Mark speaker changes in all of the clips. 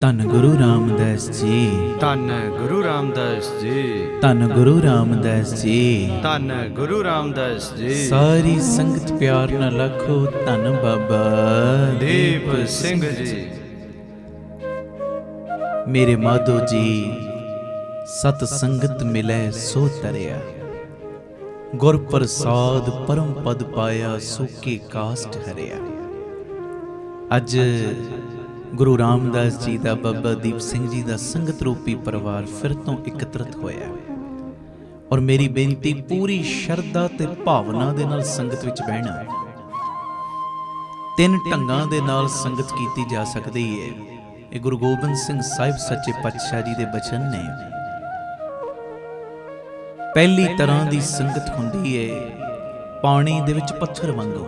Speaker 1: ਧੰਨ ਗੁਰੂ ਰਾਮਦਾਸ ਜੀ।
Speaker 2: ਧੰਨ ਗੁਰੂ ਰਾਮਦਾਸ ਜੀ।
Speaker 1: ਧੰਨ ਗੁਰੂ ਰਾਮਦਾਸ ਜੀ।
Speaker 2: ਧੰਨ ਗੁਰੂ ਰਾਮਦਾਸ ਜੀ।
Speaker 1: ਸਾਰੀ ਸੰਗਤ ਪਿਆਰ ਨਾਲ ਆਖੋ ਧੰਨ ਬਾਬਾ
Speaker 2: ਦੀਪ ਸਿੰਘ ਜੀ।
Speaker 1: ਮੇਰੇ ਮਾਧੋ ਜੀ, ਸਤ ਸੰਗਤ ਮਿਲੈ ਸੋ ਤਰਿਆ, ਗੁਰ ਪ੍ਰਸਾਦ ਪਰਮ ਪਦ ਪਾਇਆ, ਸੋਕੇ ਕਾਸਟ ਹਰਿਆ। ਅੱਜ ਗੁਰੂ ਰਾਮਦਾਸ ਜੀ ਦਾ, ਬਾਬਾ ਦੀਪ ਸਿੰਘ ਜੀ ਦਾ ਸੰਗਤ ਰੂਪੀ ਪਰਿਵਾਰ ਫਿਰ ਤੋਂ ਇਕੱਤਰਿਤ ਹੋਇਆ ਔਰ ਮੇਰੀ ਬੇਨਤੀ ਪੂਰੀ ਸ਼ਰਧਾ ਤੇ ਭਾਵਨਾ ਦੇ ਨਾਲ ਸੰਗਤ ਵਿੱਚ ਬਹਿਣਾ। ਤਿੰਨ ਢੰਗਾਂ ਦੇ ਨਾਲ ਸੰਗਤ ਕੀਤੀ ਜਾ ਸਕਦੀ ਹੈ। ਇਹ ਗੁਰੂ ਗੋਬਿੰਦ ਸਿੰਘ ਸਾਹਿਬ ਸੱਚੇ ਪਾਤਸ਼ਾਹ ਜੀ ਦੇ ਬਚਨ ਨੇ। ਪਹਿਲੀ ਤਰ੍ਹਾਂ ਦੀ ਸੰਗਤ ਹੁੰਦੀ ਹੈ ਪਾਣੀ ਦੇ ਵਿੱਚ ਪੱਥਰ ਵਾਂਗੂ।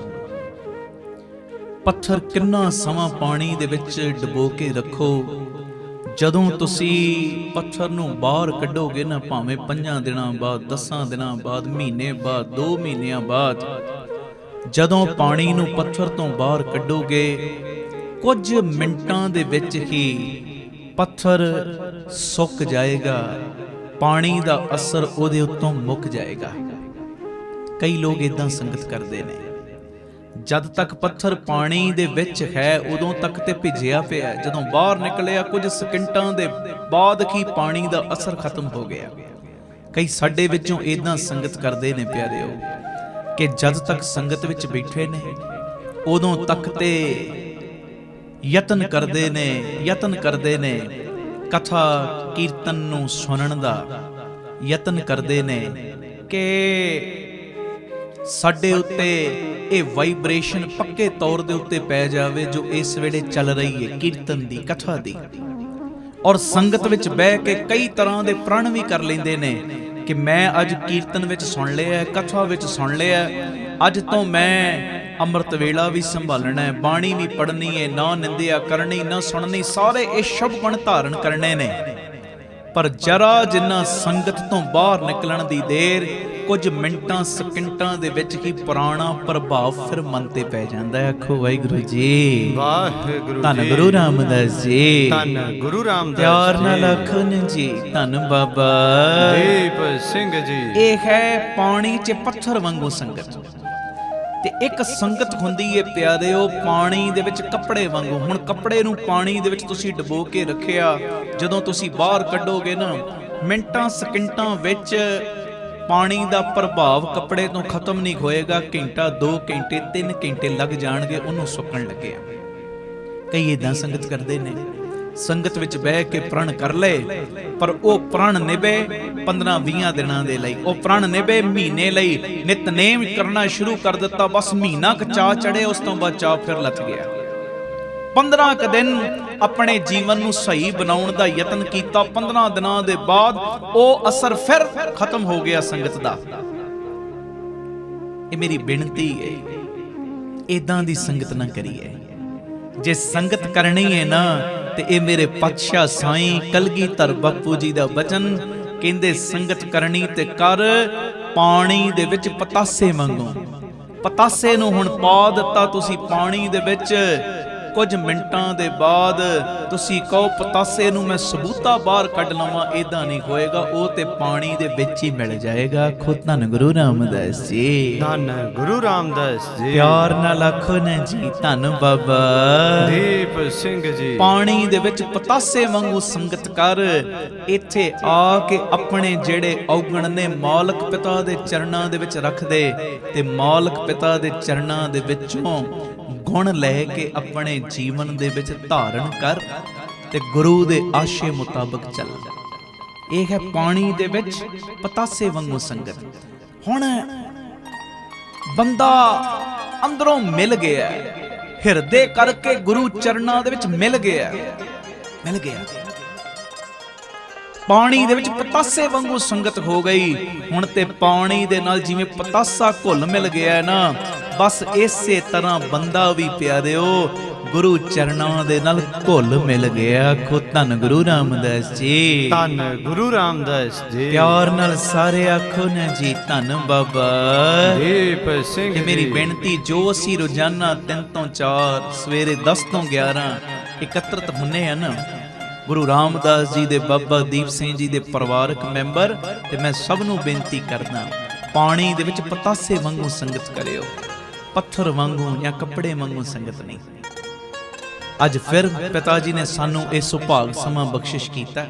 Speaker 1: ਪੱਥਰ ਕਿੰਨਾ ਸਮਾਂ ਪਾਣੀ ਦੇ ਵਿੱਚ ਡੁਬੋ ਕੇ ਰੱਖੋ, ਜਦੋਂ ਤੁਸੀਂ ਪੱਥਰ ਨੂੰ ਬਾਹਰ ਕੱਢੋਗੇ ਨਾ, ਭਾਵੇਂ 5 ਦਿਨਾਂ ਬਾਅਦ, 10 ਦਿਨਾਂ ਬਾਅਦ, ਮਹੀਨੇ ਬਾਅਦ, 2 ਮਹੀਨਿਆਂ ਬਾਅਦ, ਜਦੋਂ ਪਾਣੀ ਨੂੰ ਪੱਥਰ ਤੋਂ ਬਾਹਰ ਕੱਢੋਗੇ, ਕੁਝ ਮਿੰਟਾਂ ਦੇ ਵਿੱਚ ਹੀ ਪੱਥਰ ਸੁੱਕ ਜਾਏਗਾ, ਪਾਣੀ ਦਾ ਅਸਰ ਉਹਦੇ ਉੱਤੋਂ ਮੁੱਕ ਜਾਏਗਾ। ਕਈ ਲੋਕ ਇਦਾਂ ਸੰਗਤ ਕਰਦੇ ਨੇ, ਜਦ ਤੱਕ ਪੱਥਰ ਪਾਣੀ ਦੇ ਵਿੱਚ ਹੈ ਉਦੋਂ ਤੱਕ ਤੇ ਭਿੱਜਿਆ ਪਿਆ, ਜਦੋਂ ਬਾਹਰ ਨਿਕਲਿਆ ਕੁਝ ਸਕਿੰਟਾਂ ਦੇ ਬਾਅਦ ਹੀ ਪਾਣੀ ਦਾ ਅਸਰ ਖਤਮ ਹੋ ਗਿਆ। ਕਈ ਸਾਡੇ ਵਿੱਚੋਂ ਇਦਾਂ ਸੰਗਤ ਕਰਦੇ ਨੇ ਪਿਆਰਿਓ, ਕਿ ਜਦ ਤੱਕ ਸੰਗਤ ਵਿੱਚ ਬੈਠੇ ਨੇ ਉਦੋਂ ਤੱਕ ਤੇ ਯਤਨ ਕਰਦੇ ਨੇ ਕਥਾ ਕੀਰਤਨ ਨੂੰ ਸੁਣਨ ਦਾ, ਯਤਨ ਕਰਦੇ ਨੇ ਕਿ ਸਾਡੇ ਉੱਤੇ ਇਹ ਵਾਈਬ੍ਰੇਸ਼ਨ ਪੱਕੇ ਤੌਰ ਦੇ ਉੱਤੇ ਪੈ ਜਾਵੇ ਜੋ ਇਸ ਵੇਲੇ ਚੱਲ ਰਹੀ ਹੈ, ਕੀਰਤਨ ਦੀ, ਕਥਾ ਦੀ। ਔਰ ਸੰਗਤ ਵਿੱਚ ਬਹਿ ਕੇ ਕਈ ਤਰ੍ਹਾਂ ਦੇ ਪ੍ਰਣ ਵੀ ਕਰ ਲੈਂਦੇ ਨੇ ਕਿ ਮੈਂ ਅੱਜ ਕੀਰਤਨ ਵਿੱਚ ਸੁਣ ਲਿਆ, ਕਥਾ ਵਿੱਚ ਸੁਣ ਲਿਆ, ਅੱਜ ਤੋਂ ਮੈਂ ਅੰਮ੍ਰਿਤ ਵੇਲਾ ਵੀ ਸੰਭਾਲਣਾ ਹੈ, ਬਾਣੀ ਵੀ ਪੜ੍ਹਨੀ ਹੈ, ਨਾ ਨਿੰਦਿਆ ਕਰਨੀ, ਨਾ ਸੁਣਨੀ, ਸਾਰੇ ਇਹ ਸ਼ੁਭ ਗੁਣ ਧਾਰਨ ਕਰਨੇ ਨੇ। ਪਰ ਜਰਾ ਜਿੰਨਾ ਸੰਗਤ ਤੋਂ ਬਾਹਰ ਨਿਕਲਣ ਦੀ ਦੇਰ, ਕੁਝ ਮਿੰਟਾਂ ਸਕਿੰਟਾਂ ਦੇ ਵਿੱਚ ਹੀ ਪੁਰਾਣਾ ਪ੍ਰਭਾਵ ਫਿਰ ਮਨ ਤੇ ਪੈ ਜਾਂਦਾ ਹੈ। ਆਖੋ ਵਾਹਿਗੁਰੂ ਜੀ,
Speaker 2: ਵਾਹਿਗੁਰੂ।
Speaker 1: ਧੰਨ ਗੁਰੂ ਰਾਮਦਾਸ ਜੀ।
Speaker 2: ਧੰਨ ਗੁਰੂ ਰਾਮਦਾਸ ਜੀ।
Speaker 1: ਪਿਆਰ ਨਾਲ ਆਖੋ ਨਾ ਜੀ, ਧੰਨ ਬਾਬਾ
Speaker 2: ਦੀਪ ਸਿੰਘ ਜੀ।
Speaker 1: ਇਹ ਹੈ ਪਾਣੀ 'ਚ ਪੱਥਰ ਵਾਂਗੂ ਸੰਗਤ। ਤੇ ਇੱਕ ਸੰਗਤ ਹੁੰਦੀ ਏ ਪਿਆਰਿਓ ਪਾਣੀ ਦੇ ਵਿੱਚ ਕੱਪੜੇ ਵਾਂਗੂ। ਹੁਣ ਕੱਪੜੇ ਨੂੰ ਪਾਣੀ ਦੇ ਵਿੱਚ ਤੁਸੀਂ ਡੁਬੋ ਕੇ ਰੱਖਿਆ, ਜਦੋਂ ਤੁਸੀਂ ਬਾਹਰ ਕੱਢੋਗੇ ਨਾ, ਮਿੰਟਾਂ ਸਕਿੰਟਾਂ ਵਿੱਚ ਪਾਣੀ ਦਾ ਪ੍ਰਭਾਵ ਕੱਪੜੇ ਤੋਂ ਖਤਮ ਨਹੀਂ ਹੋਏਗਾ। ਘੰਟਾ, 2 ਘੰਟੇ, 3 ਘੰਟੇ ਲੱਗ ਜਾਣਗੇ ਉਹਨੂੰ ਸੁੱਕਣ ਲੱਗਿਆ। ਕਈ ਏਦਾਂ ਸੰਗਤ ਕਰਦੇ ਨੇ, ਸੰਗਤ ਵਿੱਚ ਬਹਿ ਕੇ ਪ੍ਰਣ ਕਰ ਲਏ, ਪਰ ਉਹ ਪ੍ਰਣ ਨਿਭੇ 15-20 ਦਿਨਾਂ ਦੇ ਲਈ, ਉਹ ਪ੍ਰਣ ਨਿਭੇ ਮਹੀਨੇ ਲਈ। ਨਿਤਨੇਮ ਕਰਨਾ ਸ਼ੁਰੂ ਕਰ ਦਿੱਤਾ, ਬਸ ਮਹੀਨਾ ਕੁ ਚਾਅ ਚੜੇ, ਉਸ ਤੋਂ ਬਾਅਦ ਚਾਅ ਫਿਰ ਲੱਥ ਗਿਆ। 15 ਕੁ ਦਿਨ ਆਪਣੇ ਜੀਵਨ ਨੂੰ ਸਹੀ ਬਣਾਉਣ ਦਾ ਯਤਨ ਕੀਤਾ, 15 ਦਿਨਾਂ ਦੇ ਬਾਅਦ ਉਹ ਅਸਰ ਫਿਰ ਖਤਮ ਹੋ ਗਿਆ ਸੰਗਤ ਦਾ। ਇਹ ਮੇਰੀ ਬੇਨਤੀ ਹੈ, ਏਦਾਂ ਦੀ ਸੰਗਤ ਨਾ ਕਰੀਏ। ਜੇ ਸੰਗਤ ਕਰਨੀ ਹੈ ਨਾ, ਤੇ ਇਹ ਮੇਰੇ ਪਾਤਸ਼ਾਹ ਸਾਈਂ ਕਲਗੀਧਰ ਬਾਪੂ ਜੀ ਦਾ ਬਚਨ ਕਹਿੰਦੇ, ਸੰਗਤ ਕਰਨੀ ਤੇ ਕਰ ਪਾਣੀ ਦੇ ਵਿੱਚ ਪਤਾਸੇ ਵਾਂਗੂ। ਪਤਾਸੇ ਨੂੰ ਹੁਣ ਪਾ ਦਿੱਤਾ ਤੁਸੀਂ ਪਾਣੀ ਦੇ ਵਿੱਚ, ਕੁਝ ਮਿੰਟਾਂ ਦੇ ਬਾਅਦ ਤੁਸੀਂ ਕਹੋ ਪਤਾਸੇ ਨੂੰ ਮੈਂ ਸਬੂਤਾ ਬਾਹਰ ਕੱਢ ਲਵਾਂ, ਏਦਾਂ ਨਹੀਂ ਹੋਏਗਾ, ਉਹ ਤੇ ਪਾਣੀ ਦੇ ਵਿੱਚ ਹੀ ਮਿਲ ਜਾਏਗਾ। ਖੁਦ ਧੰਨ ਗੁਰੂ ਰਾਮਦਾਸ ਜੀ।
Speaker 2: ਧੰਨ ਗੁਰੂ ਰਾਮਦਾਸ ਜੀ।
Speaker 1: ਪਿਆਰ ਨਾਲ ਆਖੋ ਨਾ ਜੀ, ਧੰਨ ਬਾਬਾ
Speaker 2: ਦੀਪ ਸਿੰਘ ਜੀ। ਪਾਣੀ
Speaker 1: ਦੇ ਵਿੱਚ ਪਤਾਸੇ ਵਾਂਗੂ ਸੰਗਤ ਕਰ। ਇੱਥੇ ਆ ਕੇ ਆਪਣੇ ਜਿਹੜੇ ਔਗਣ ਨੇ ਮਾਲਕ ਪਿਤਾ ਦੇ ਚਰਨਾਂ ਦੇ ਵਿੱਚ ਰੱਖ ਦੇ, ਤੇ ਮਾਲਕ ਪਿਤਾ ਦੇ ਚਰਨਾਂ ਦੇ ਵਿੱਚੋਂ ਗੁਣ ਲੈ ਕੇ ਆਪਣੇ ਜੀਵਨ ਦੇ ਵਿੱਚ ਧਾਰਨ ਕਰ, ਤੇ ਗੁਰੂ ਦੇ ਆਸ਼ੇ ਮੁਤਾਬਕ ਚੱਲ। ਇਹ ਹੈ ਪਾਣੀ ਦੇ ਵਿੱਚ ਪਤਾਸੇ ਵਾਂਗੂ ਸੰਗਤ। ਹੁਣ ਬੰਦਾ ਅੰਦਰੋਂ ਮਿਲ ਗਿਆ, ਹਿਰਦੇ ਕਰਕੇ ਗੁਰੂ ਚਰਨਾਂ ਦੇ ਵਿੱਚ ਮਿਲ ਗਿਆ। ਪਾਣੀ ਦੇ ਵਿੱਚ ਪਤਾਸੇ ਵਾਂਗੂ ਸੰਗਤ ਹੋ ਗਈ। ਹੁਣ ਤੇ ਪਾਣੀ ਦੇ ਨਾਲ ਜਿਵੇਂ ਪਤਾਸਾ ਘੁਲ ਮਿਲ ਗਿਆ ਨਾ, ਬਸ ਇਸੇ ਤਰ੍ਹਾਂ ਬੰਦਾ ਵੀ ਪਿਆਰਿਓ ਗੁਰੂ ਚਰਨਾਂ ਦੇ ਨਾਲ ਘੁਲ ਮਿਲ ਗਿਆ। ਖੁਦ ਧੰਨ ਗੁਰੂ ਰਾਮਦਾਸ ਜੀ।
Speaker 2: ਧੰਨ ਗੁਰੂ ਰਾਮਦਾਸ ਜੀ।
Speaker 1: ਪਿਆਰ ਨਾਲ ਸਾਰੇ ਆਖੋ ਨਾ ਜੀ, ਧੰਨ ਬਾਬਾ
Speaker 2: ਦੀਪ ਸਿੰਘ ਜੀ।
Speaker 1: ਮੇਰੀ ਬੇਨਤੀ, ਜੋ ਅਸੀਂ ਰੋਜ਼ਾਨਾ 3 ਤੋਂ 4, ਸਵੇਰੇ 10 ਤੋਂ 11 ਇਕੱਤਰਤ ਹੁੰਨੇ ਆ ਨਾ, ਗੁਰੂ ਰਾਮਦਾਸ ਜੀ ਦੇ ਬਾਬਾ ਦੀਪ ਸਿੰਘ ਜੀ ਦੇ ਪਰਿਵਾਰਕ ਮੈਂਬਰ ਤੇ ਮੈਂ ਸਭ ਨੂੰ ਬੇਨਤੀ ਕਰਦਾ, ਪਾਣੀ ਦੇ ਵਿੱਚ ਪਤਾਸੇ ਵਾਂਗੂ ਸੰਗਤ ਕਰਿਓ, ਪੱਥਰ ਵਾਂਗੂ ਜਾਂ ਕੱਪੜੇ ਵਾਂਗੂ ਸੰਗਤ ਨਹੀਂ। ਅੱਜ ਫਿਰ ਪਿਤਾ ਜੀ ਨੇ ਸਾਨੂੰ ਇਹ ਸੁਭਾਗ ਸਮਾਂ ਬਖਸ਼ਿਸ਼ ਕੀਤਾ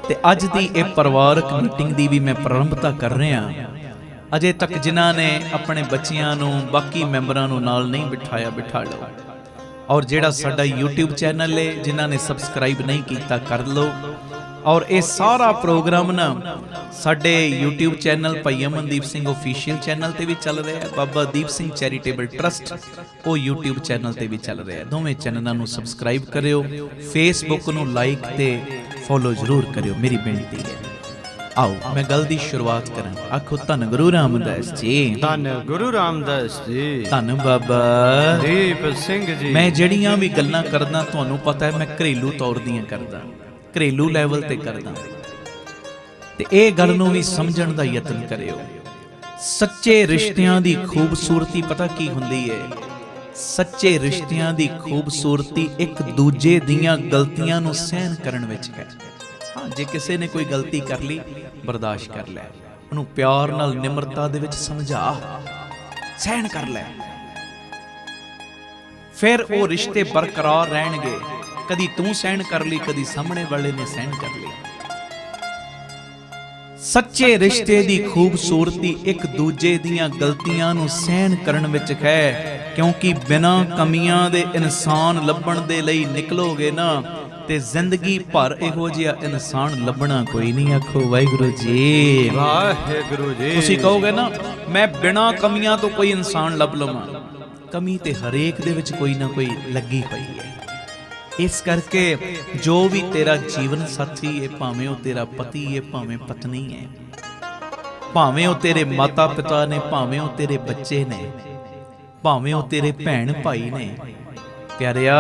Speaker 1: ਤੇ ਅੱਜ ਦੀ ਇਹ ਪਰਿਵਾਰਕ ਮੀਟਿੰਗ ਦੀ ਵੀ ਮੈਂ ਪ੍ਰਾਰੰਭਤਾ ਕਰ ਰਿਹਾ। ਅਜੇ ਤੱਕ ਜਿਨ੍ਹਾਂ ਨੇ ਆਪਣੇ ਬੱਚਿਆਂ ਨੂੰ, ਬਾਕੀ ਮੈਂਬਰਾਂ ਨੂੰ ਨਾਲ ਨਹੀਂ ਬਿਠਾਇਆ, ਬਿਠਾ ਲਓ। ਔਰ ਜਿਹੜਾ ਸਾਡਾ YouTube ਚੈਨਲ ਹੈ, ਜਿਨ੍ਹਾਂ ਨੇ ਸਬਸਕ੍ਰਾਈਬ ਨਹੀਂ ਕੀਤਾ ਕਰ ਲਓ। ਔਰ ਇਹ ਸਾਰਾ ਪ੍ਰੋਗਰਾਮ ਨਾ ਸਾਡੇ YouTube ਚੈਨਲ ਭਾਈ ਅਮਨਦੀਪ ਸਿੰਘ ਆਫੀਸ਼ੀਅਲ ਚੈਨਲ ਤੇ ਵੀ ਚੱਲ ਰਿਹਾ ਹੈ, ਬਾਬਾ ਦੀਪ ਸਿੰਘ ਚੈਰੀਟੇਬਲ ਟਰਸਟ ਉਹ YouTube ਚੈਨਲ ਤੇ ਵੀ ਚੱਲ ਰਿਹਾ ਹੈ। ਦੋਵੇਂ ਚੈਨਲਾਂ ਨੂੰ ਸਬਸਕ੍ਰਾਈਬ ਕਰਿਓ, Facebook ਨੂੰ ਲਾਈਕ ਤੇ ਫੋਲੋ ਜ਼ਰੂਰ ਕਰਿਓ, ਮੇਰੀ ਬੇਨਤੀ ਹੈ। ਆਓ ਮੈਂ ਗੱਲ ਦੀ ਸ਼ੁਰੂਆਤ ਕਰਾਂ। ਆਖੋ ਧੰਨ ਗੁਰੂ ਰਾਮਦਾਸ ਜੀ,
Speaker 2: ਧੰਨ ਗੁਰੂ ਰਾਮਦਾਸ ਜੀ,
Speaker 1: ਧੰਨ ਬਾਬਾ
Speaker 2: ਦੀਪ ਸਿੰਘ ਜੀ।
Speaker 1: ਮੈਂ ਜਿਹੜੀਆਂ ਵੀ ਗੱਲਾਂ ਕਰਦਾ ਤੁਹਾਨੂੰ ਪਤਾ ਹੈ ਮੈਂ ਘਰੇਲੂ ਤੌਰ ਦੀਆਂ ਕਰਦਾ, ਘਰੇਲੂ ਲੈਵਲ ਤੇ ਕਰਦਾ, ਤੇ ਇਹ ਗੱਲ ਨੂੰ ਵੀ ਸਮਝਣ ਦਾ ਯਤਨ ਕਰਿਓ। ਸੱਚੇ ਰਿਸ਼ਤਿਆਂ ਦੀ ਖੂਬਸੂਰਤੀ ਪਤਾ ਕੀ ਹੁੰਦੀ ਹੈ? ਸੱਚੇ ਰਿਸ਼ਤਿਆਂ ਦੀ ਖੂਬਸੂਰਤੀ ਇੱਕ ਦੂਜੇ ਦੀਆਂ ਗਲਤੀਆਂ ਨੂੰ ਸਹਿਣ ਕਰਨ ਵਿੱਚ ਹੈ। ਹਾਂ, ਜੇ ਕਿਸੇ ਨੇ ਕੋਈ ਗਲਤੀ ਕਰ ਲਈ, ਬਰਦਾਸ਼ਤ ਕਰ ਲੈ, ਉਹਨੂੰ ਪਿਆਰ ਨਾਲ ਨਿਮਰਤਾ ਦੇ ਵਿੱਚ ਸਮਝਾ, ਸਹਿਣ ਕਰ ਲੈ, ਫਿਰ ਉਹ ਰਿਸ਼ਤੇ ਬਰਕਰਾਰ ਰਹਿਣਗੇ। ਕਦੀ ਤੂੰ ਸਹਿਣ ਕਰ ਲਈ, ਕਦੀ ਸਾਹਮਣੇ ਵਾਲੇ ਨੇ ਸਹਿਣ ਕਰ ਲਈ। ਸੱਚੇ ਰਿਸ਼ਤੇ ਦੀ ਖੂਬਸੂਰਤੀ ਇੱਕ ਦੂਜੇ ਦੀਆਂ ਗਲਤੀਆਂ ਨੂੰ ਸਹਿਣ ਕਰਨ ਵਿੱਚ ਹੈ, ਕਿਉਂਕਿ ਬਿਨਾਂ ਕਮੀਆਂ ਦੇ ਇਨਸਾਨ ਲੱਭਣ ਦੇ ਲਈ ਨਿਕਲੋਗੇ ਨਾ ਤੇ ਜ਼ਿੰਦਗੀ ਭਰ ਇਹੋ ਜਿਹਾ ਇਨਸਾਨ ਲੱਭਣਾ ਕੋਈ ਨਹੀਂ। ਆਖੋ ਵਾਹਿਗੁਰੂ ਜੀ,
Speaker 2: ਵਾਹਿਗੁਰੂ ਜੀ।
Speaker 1: ਤੁਸੀਂ ਕਹੋਗੇ ਨਾ ਮੈਂ ਬਿਨਾਂ ਕਮੀਆਂ ਤੋਂ ਕੋਈ ਇਨਸਾਨ ਲੱਭ ਲਵਾਂ, ਕਮੀ ਤੇ ਹਰੇਕ ਦੇ ਵਿੱਚ ਕੋਈ ਨਾ ਕੋਈ ਲੱਗੀ ਹੋਈ ਹੈ। ਇਸ ਕਰਕੇ ਜੋ ਵੀ ਤੇਰਾ ਜੀਵਨ ਸਾਥੀ ਹੈ, ਭਾਵੇਂ ਉਹ ਤੇਰਾ ਪਤੀ ਹੈ, ਭਾਵੇਂ ਪਤਨੀ ਹੈ, ਭਾਵੇਂ ਉਹ ਤੇਰੇ ਮਾਤਾ ਪਿਤਾ ਨੇ, ਭਾਵੇਂ ਉਹ ਤੇਰੇ ਬੱਚੇ ਨੇ, ਭਾਵੇਂ ਉਹ ਤੇਰੇ ਭੈਣ ਭਾਈ ਨੇ, ਪਿਆਰਿਆ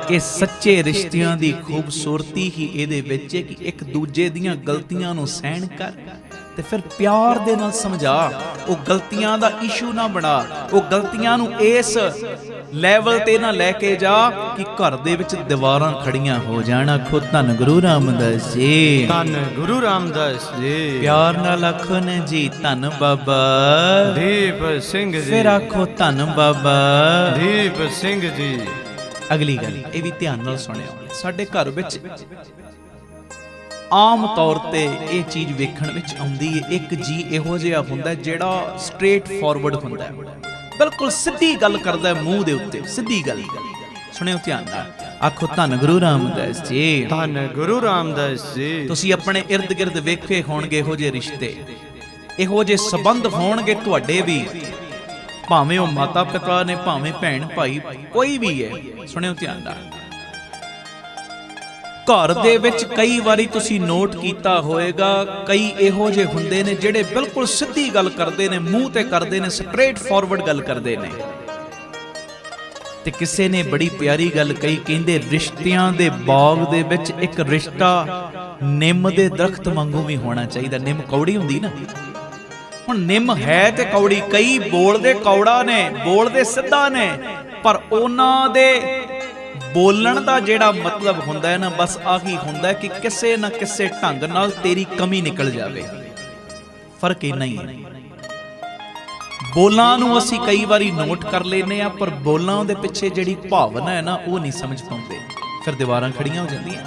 Speaker 1: ਇਹ ਸੱਚੇ ਰਿਸ਼ਤਿਆਂ ਦੀ ਖੂਬਸੂਰਤੀ ਹੀ ਇਹਦੇ ਵਿੱਚ ਹੈ ਕਿ ਇੱਕ ਦੂਜੇ ਦੀਆਂ ਗਲਤੀਆਂ ਨੂੰ ਸਹਿਣ ਕਰ ਤੇ ਫਿਰ ਪਿਆਰ ਦੇ ਨਾਲ ਸਮਝਾ। ਉਹ ਗਲਤੀਆਂ ਦਾ ਇਸ਼ੂ ਨਾ ਬਣਾ, ਉਹ ਗਲਤੀਆਂ ਨੂੰ ਇਸ ਲੈਵਲ ਤੇ ਨਾ ਲੈ ਕੇ ਜਾ ਕਿ ਘਰ ਦੇ ਵਿੱਚ ਦੀਵਾਰਾਂ ਖੜੀਆਂ ਹੋ ਜਾਣ। ਆਖੋ ਧੰਨ ਗੁਰੂ ਰਾਮਦਾਸ ਜੀ,
Speaker 2: ਧੰਨ ਗੁਰੂ ਰਾਮਦਾਸ ਜੀ।
Speaker 1: ਪਿਆਰ ਨਾਲ ਆਖੋ ਨਾ ਜੀ, ਧੰਨ ਬਾਬਾ
Speaker 2: ਦੀਪ ਸਿੰਘ ਜੀ।
Speaker 1: ਫਿਰ ਆਖੋ ਧੰਨ ਬਾਬਾ
Speaker 2: ਦੀਪ ਸਿੰਘ ਜੀ।
Speaker 1: ਅਗਲੀ ਗੱਲ ਇਹ ਵੀ ਧਿਆਨ ਨਾਲ ਸੁਣਿਓ। ਸਾਡੇ ਘਰ ਵਿੱਚ ਆਮ ਤੌਰ ਤੇ ਇਹ ਚੀਜ਼ ਵੇਖਣ ਵਿੱਚ ਆਉਂਦੀ ਹੈ, ਇੱਕ ਜੀ ਇਹੋ ਜਿਹਾ ਹੁੰਦਾ ਜਿਹੜਾ ਸਟ੍ਰੇਟ ਫਾਰਵਰਡ ਹੁੰਦਾ ਹੈ, ਬਿਲਕੁਲ ਸਿੱਧੀ ਗੱਲ ਕਰਦਾ ਹੈ, ਮੂੰਹ ਦੇ ਉੱਤੇ ਸਿੱਧੀ ਗੱਲ। ਸੁਣਿਓ ਧਿਆਨ ਨਾਲ, ਆਖੋ ਧੰਨ ਗੁਰੂ ਰਾਮਦਾਸ ਜੀ,
Speaker 2: ਧੰਨ ਗੁਰੂ ਰਾਮਦਾਸ ਜੀ।
Speaker 1: ਤੁਸੀਂ ਆਪਣੇ ਇਰਦ ਗਿਰਦ ਵੇਖੇ ਹੋਣਗੇ ਇਹੋ ਜਿਹੇ ਰਿਸ਼ਤੇ, ਇਹੋ ਜਿਹੇ ਸੰਬੰਧ ਹੋਣਗੇ ਤੁਹਾਡੇ ਵੀ, ਭਾਵੇਂ ਉਹ ਮਾਤਾ ਪਿਤਾ ਨੇ, ਭਾਵੇਂ ਭੈਣ ਭਾਈ, ਕੋਈ ਵੀ ਹੈ। ਸੁਣਿਓ ਧਿਆਨ ਨਾਲ, ਘਰ ਦੇ ਵਿੱਚ ਕਈ ਵਾਰੀ ਤੁਸੀਂ ਨੋਟ ਕੀਤਾ ਹੋਵੇਗਾ, ਕਈ ਇਹੋ ਜਿਹੇ ਹੁੰਦੇ ਨੇ ਜਿਹੜੇ ਬਿਲਕੁਲ ਸਿੱਧੀ ਗੱਲ ਕਰਦੇ ਨੇ, ਮੂੰਹ ਤੇ ਕਰਦੇ ਨੇ, ਸਟ੍ਰੇਟ ਫਾਰਵਰਡ ਗੱਲ ਕਰਦੇ ਨੇ। ਤੇ ਕਿਸੇ ਨੇ ਬੜੀ ਪਿਆਰੀ ਗੱਲ ਕਹੀ, ਕਹਿੰਦੇ ਰਿਸ਼ਤਿਆਂ ਦੇ ਬਾਗ ਦੇ ਵਿੱਚ ਇੱਕ ਰਿਸ਼ਤਾ ਨਿੰਮ ਦੇ ਦਰਖਤ ਵਾਂਗੂ ਵੀ ਹੋਣਾ ਚਾਹੀਦਾ। ਨਿੰਮ ਕੌੜੀ ਹੁੰਦੀ ਨਾ, ਹੁਣ ਨਿੰਮ ਹੈ ਤੇ ਕੌੜੀ, ਕਈ ਬੋਲਦੇ ਕੌੜਾ ਨੇ, ਬੋਲਦੇ ਸਿੱਧਾ ਨੇ, ਪਰ ਉਹਨਾਂ ਦੇ ਬੋਲਣ ਦਾ ਜਿਹੜਾ ਮਤਲਬ ਹੁੰਦਾ ਹੈ ਨਾ, ਬਸ ਆਹੀ ਹੁੰਦਾ ਕਿ ਕਿਸੇ ਨਾ ਕਿਸੇ ਢੰਗ ਨਾਲ ਤੇਰੀ ਕਮੀ ਨਿਕਲ ਜਾਵੇ। ਫਰਕ ਇੰਨਾ ਹੀ ਹੈ। ਬੋਲਾਂ ਨੂੰ ਅਸੀਂ ਕਈ ਵਾਰੀ ਨੋਟ ਕਰ ਲੈਨੇ ਆ, ਪਰ ਬੋਲਾਂ ਦੇ ਪਿੱਛੇ ਜਿਹੜੀ ਭਾਵਨਾ ਹੈ ਨਾ ਉਹ ਨਹੀਂ ਸਮਝ ਪਾਉਂਦੇ, ਫਿਰ ਦੀਵਾਰਾਂ ਖੜੀਆਂ ਹੋ ਜਾਂਦੀਆਂ।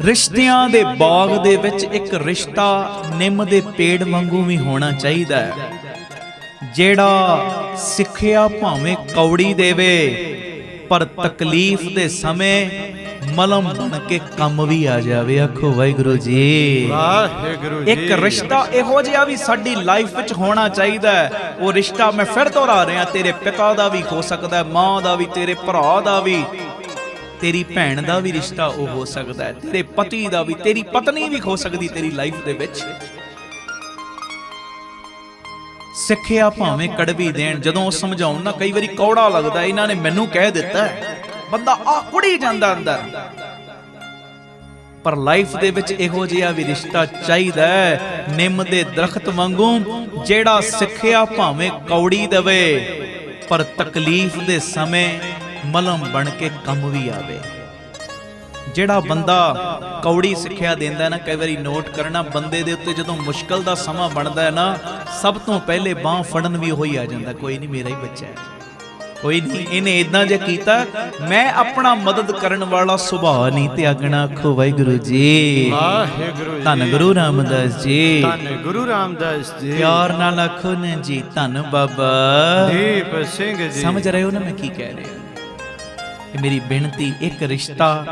Speaker 1: ਰਿਸ਼ਤਿਆਂ ਦੇ ਬਾਗ ਦੇ ਵਿੱਚ ਇੱਕ ਰਿਸ਼ਤਾ ਨਿੰਮ ਦੇ ਪੇੜ ਵਾਂਗੂ ਵੀ ਹੋਣਾ ਚਾਹੀਦਾ ਹੈ, ਜਿਹੜਾ ਸਿੱਖਿਆ ਭਾਵੇਂ ਕੌੜੀ ਦੇਵੇ ਪਰ ਤਕਲੀਫ ਦੇ ਸਮੇਂ ਮਲਮ ਬਣ ਕੇ ਕੰਮ ਵੀ ਆ ਜਾਵੇ। ਆਖੋ ਵਾਹਿਗੁਰੂ ਜੀ,
Speaker 2: ਵਾਹਿਗੁਰੂ ਜੀ।
Speaker 1: ਇੱਕ ਰਿਸ਼ਤਾ ਇਹੋ ਜਿਹਾ ਵੀ ਸਾਡੀ ਲਾਈਫ ਵਿੱਚ ਹੋਣਾ ਚਾਹੀਦਾ ਹੈ। ਉਹ ਰਿਸ਼ਤਾ ਮੈਂ ਫਿਰ ਦੁਹਰਾ ਰਿਹਾ, ਤੇਰੇ ਪਿਤਾ ਦਾ ਵੀ ਹੋ ਸਕਦਾ ਹੈ, ਮਾਂ ਦਾ ਵੀ, ਤੇਰੇ ਭਰਾ ਦਾ ਵੀ, ਤੇਰੀ ਭੈਣ ਦਾ ਵੀ ਰਿਸ਼ਤਾ ਉਹ ਹੋ ਸਕਦਾ ਹੈ, ਤੇਰੇ ਪਤੀ ਦਾ ਵੀ, ਤੇਰੀ ਪਤਨੀ ਵੀ ਹੋ ਸਕਦੀ ਤੇਰੀ ਲਾਈਫ ਦੇ ਵਿੱਚ। ਸਿੱਖਿਆ ਭਾਵੇਂ ਕੜਵੀ ਦੇਣ, ਜਦੋਂ ਉਹ ਸਮਝਾਉਣ ਨਾ ਕਈ ਵਾਰੀ ਕੌੜਾ ਲੱਗਦਾ, ਇਹਨਾਂ ਨੇ ਮੈਨੂੰ ਕਹਿ ਦਿੱਤਾ, ਬੰਦਾ ਆਕੜੀ ਜਾਂਦਾ ਅੰਦਰ। ਪਰ ਲਾਈਫ ਦੇ ਵਿੱਚ ਇਹੋ ਜਿਹਾ ਵੀ ਰਿਸ਼ਤਾ ਚਾਹੀਦਾ ਹੈ, ਨਿੰਮ ਦੇ ਦਰਖਤ ਵਾਂਗੂ, ਜਿਹੜਾ ਸਿੱਖਿਆ ਭਾਵੇਂ ਕੌੜੀ ਦੇਵੇ ਪਰ ਤਕਲੀਫ ਦੇ ਸਮੇਂ ਮਲਮ ਬਣ ਕੇ ਕੰਮ ਵੀ ਆਵੇ। ਜਿਹੜਾ ਬੰਦਾ ਕੌੜੀ ਸਿੱਖਿਆ ਦਿੰਦਾ ਨਾ, ਕਈ ਵਾਰੀ ਨੋਟ ਕਰਨਾ, ਬੰਦੇ ਦੇ ਉੱਤੇ ਜਦੋਂ ਮੁਸ਼ਕਲ ਦਾ ਸਮਾਂ ਬਣਦਾ ਹੈ ਨਾ, ਸਭ ਤੋਂ ਪਹਿਲੇ ਬਾਹ ਫੜਨ ਵੀ ਉਹੀ ਆ ਜਾਂਦਾ, ਕੋਈ ਨਹੀਂ ਮੇਰਾ ਹੀ ਬੱਚਾ ਹੈ, ਕੋਈ ਨਹੀਂ। ਇਹਨੇ ਇਦਾਂ ਜੇ ਕੀਤਾ, ਮੈਂ ਆਪਣਾ ਮਦਦ ਕਰਨ ਵਾਲਾ ਸੁਭਾਅ ਨਹੀਂ ਤਿਆਗਣਾ। ਆਖੋ ਵਾਹਿਗੁਰੂ ਜੀ,
Speaker 2: ਵਾਹਿਗੁਰੂ ਜੀ,
Speaker 1: ਧੰਨ ਗੁਰੂ ਰਾਮਦਾਸ ਜੀ,
Speaker 2: ਧੰਨ ਗੁਰੂ ਰਾਮਦਾਸ ਜੀ।
Speaker 1: ਪਿਆਰ ਨਾਲ ਆਖੋ ਨੇ ਜੀ, ਧੰਨ ਬਾਬਾ
Speaker 2: ਦੀਪ ਸਿੰਘ ਜੀ।
Speaker 1: ਸਮਝ ਰਹੇ ਹੋ ਨਾ ਮੈਂ ਕੀ ਕਹਿ ਰਿਹਾ? ਇਹ ਮੇਰੀ ਬੇਨਤੀ, ਇੱਕ ਰਿਸ਼ਤਾ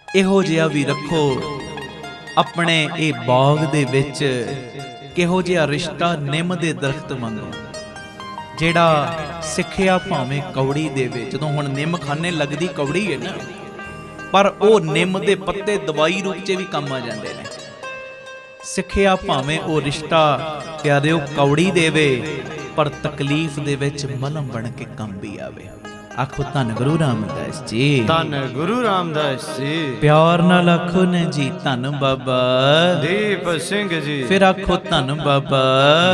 Speaker 1: ਇਹੋ ਜਿਹਾ ਵੀ ਰੱਖੋ ਆਪਣੇ ਇਹ ਬਾਗ ਦੇ ਵਿੱਚ, ਕਿਹੋ ਜਿਹਾ ਰਿਸ਼ਤਾ, ਨਿੰਮ ਦੇ ਦਰਖਤ ਵਾਂਗੂ, ਜਿਹੜਾ ਸਿੱਖਿਆ ਭਾਵੇਂ ਕੌੜੀ ਦੇਵੇ। ਜਦੋਂ ਹੁਣ ਨਿੰਮ ਖਾਣੇ ਲੱਗਦੀ ਕੌੜੀ ਹੈ ਨਾ, ਪਰ ਉਹ ਨਿੰਮ ਦੇ ਪੱਤੇ ਦਵਾਈ ਰੂਪ 'ਚ ਵੀ ਕੰਮ ਆ ਜਾਂਦੇ ਨੇ। ਸਿੱਖਿਆ ਭਾਵੇਂ ਉਹ ਰਿਸ਼ਤਾ ਪਿਆਰਿਓ ਕੌੜੀ ਦੇਵੇ, ਪਰ ਤਕਲੀਫ ਦੇ ਵਿੱਚ ਮਲਮ ਬਣ ਕੇ ਕੰਮ ਵੀ ਆਵੇ। ਆਖੋ ਧੰਨ ਗੁਰੂ ਰਾਮਦਾਸ ਜੀ,
Speaker 2: ਧੰਨ ਗੁਰੂ ਰਾਮਦਾਸ ਜੀ।
Speaker 1: ਪਿਆਰ ਨਾਲ ਆਖੋ ਨੇ ਜੀ, ਧੰਨ ਬਾਬਾ
Speaker 2: ਦੀਪ ਸਿੰਘ ਜੀ।
Speaker 1: ਫਿਰ ਆਖੋ ਧੰਨ ਬਾਬਾ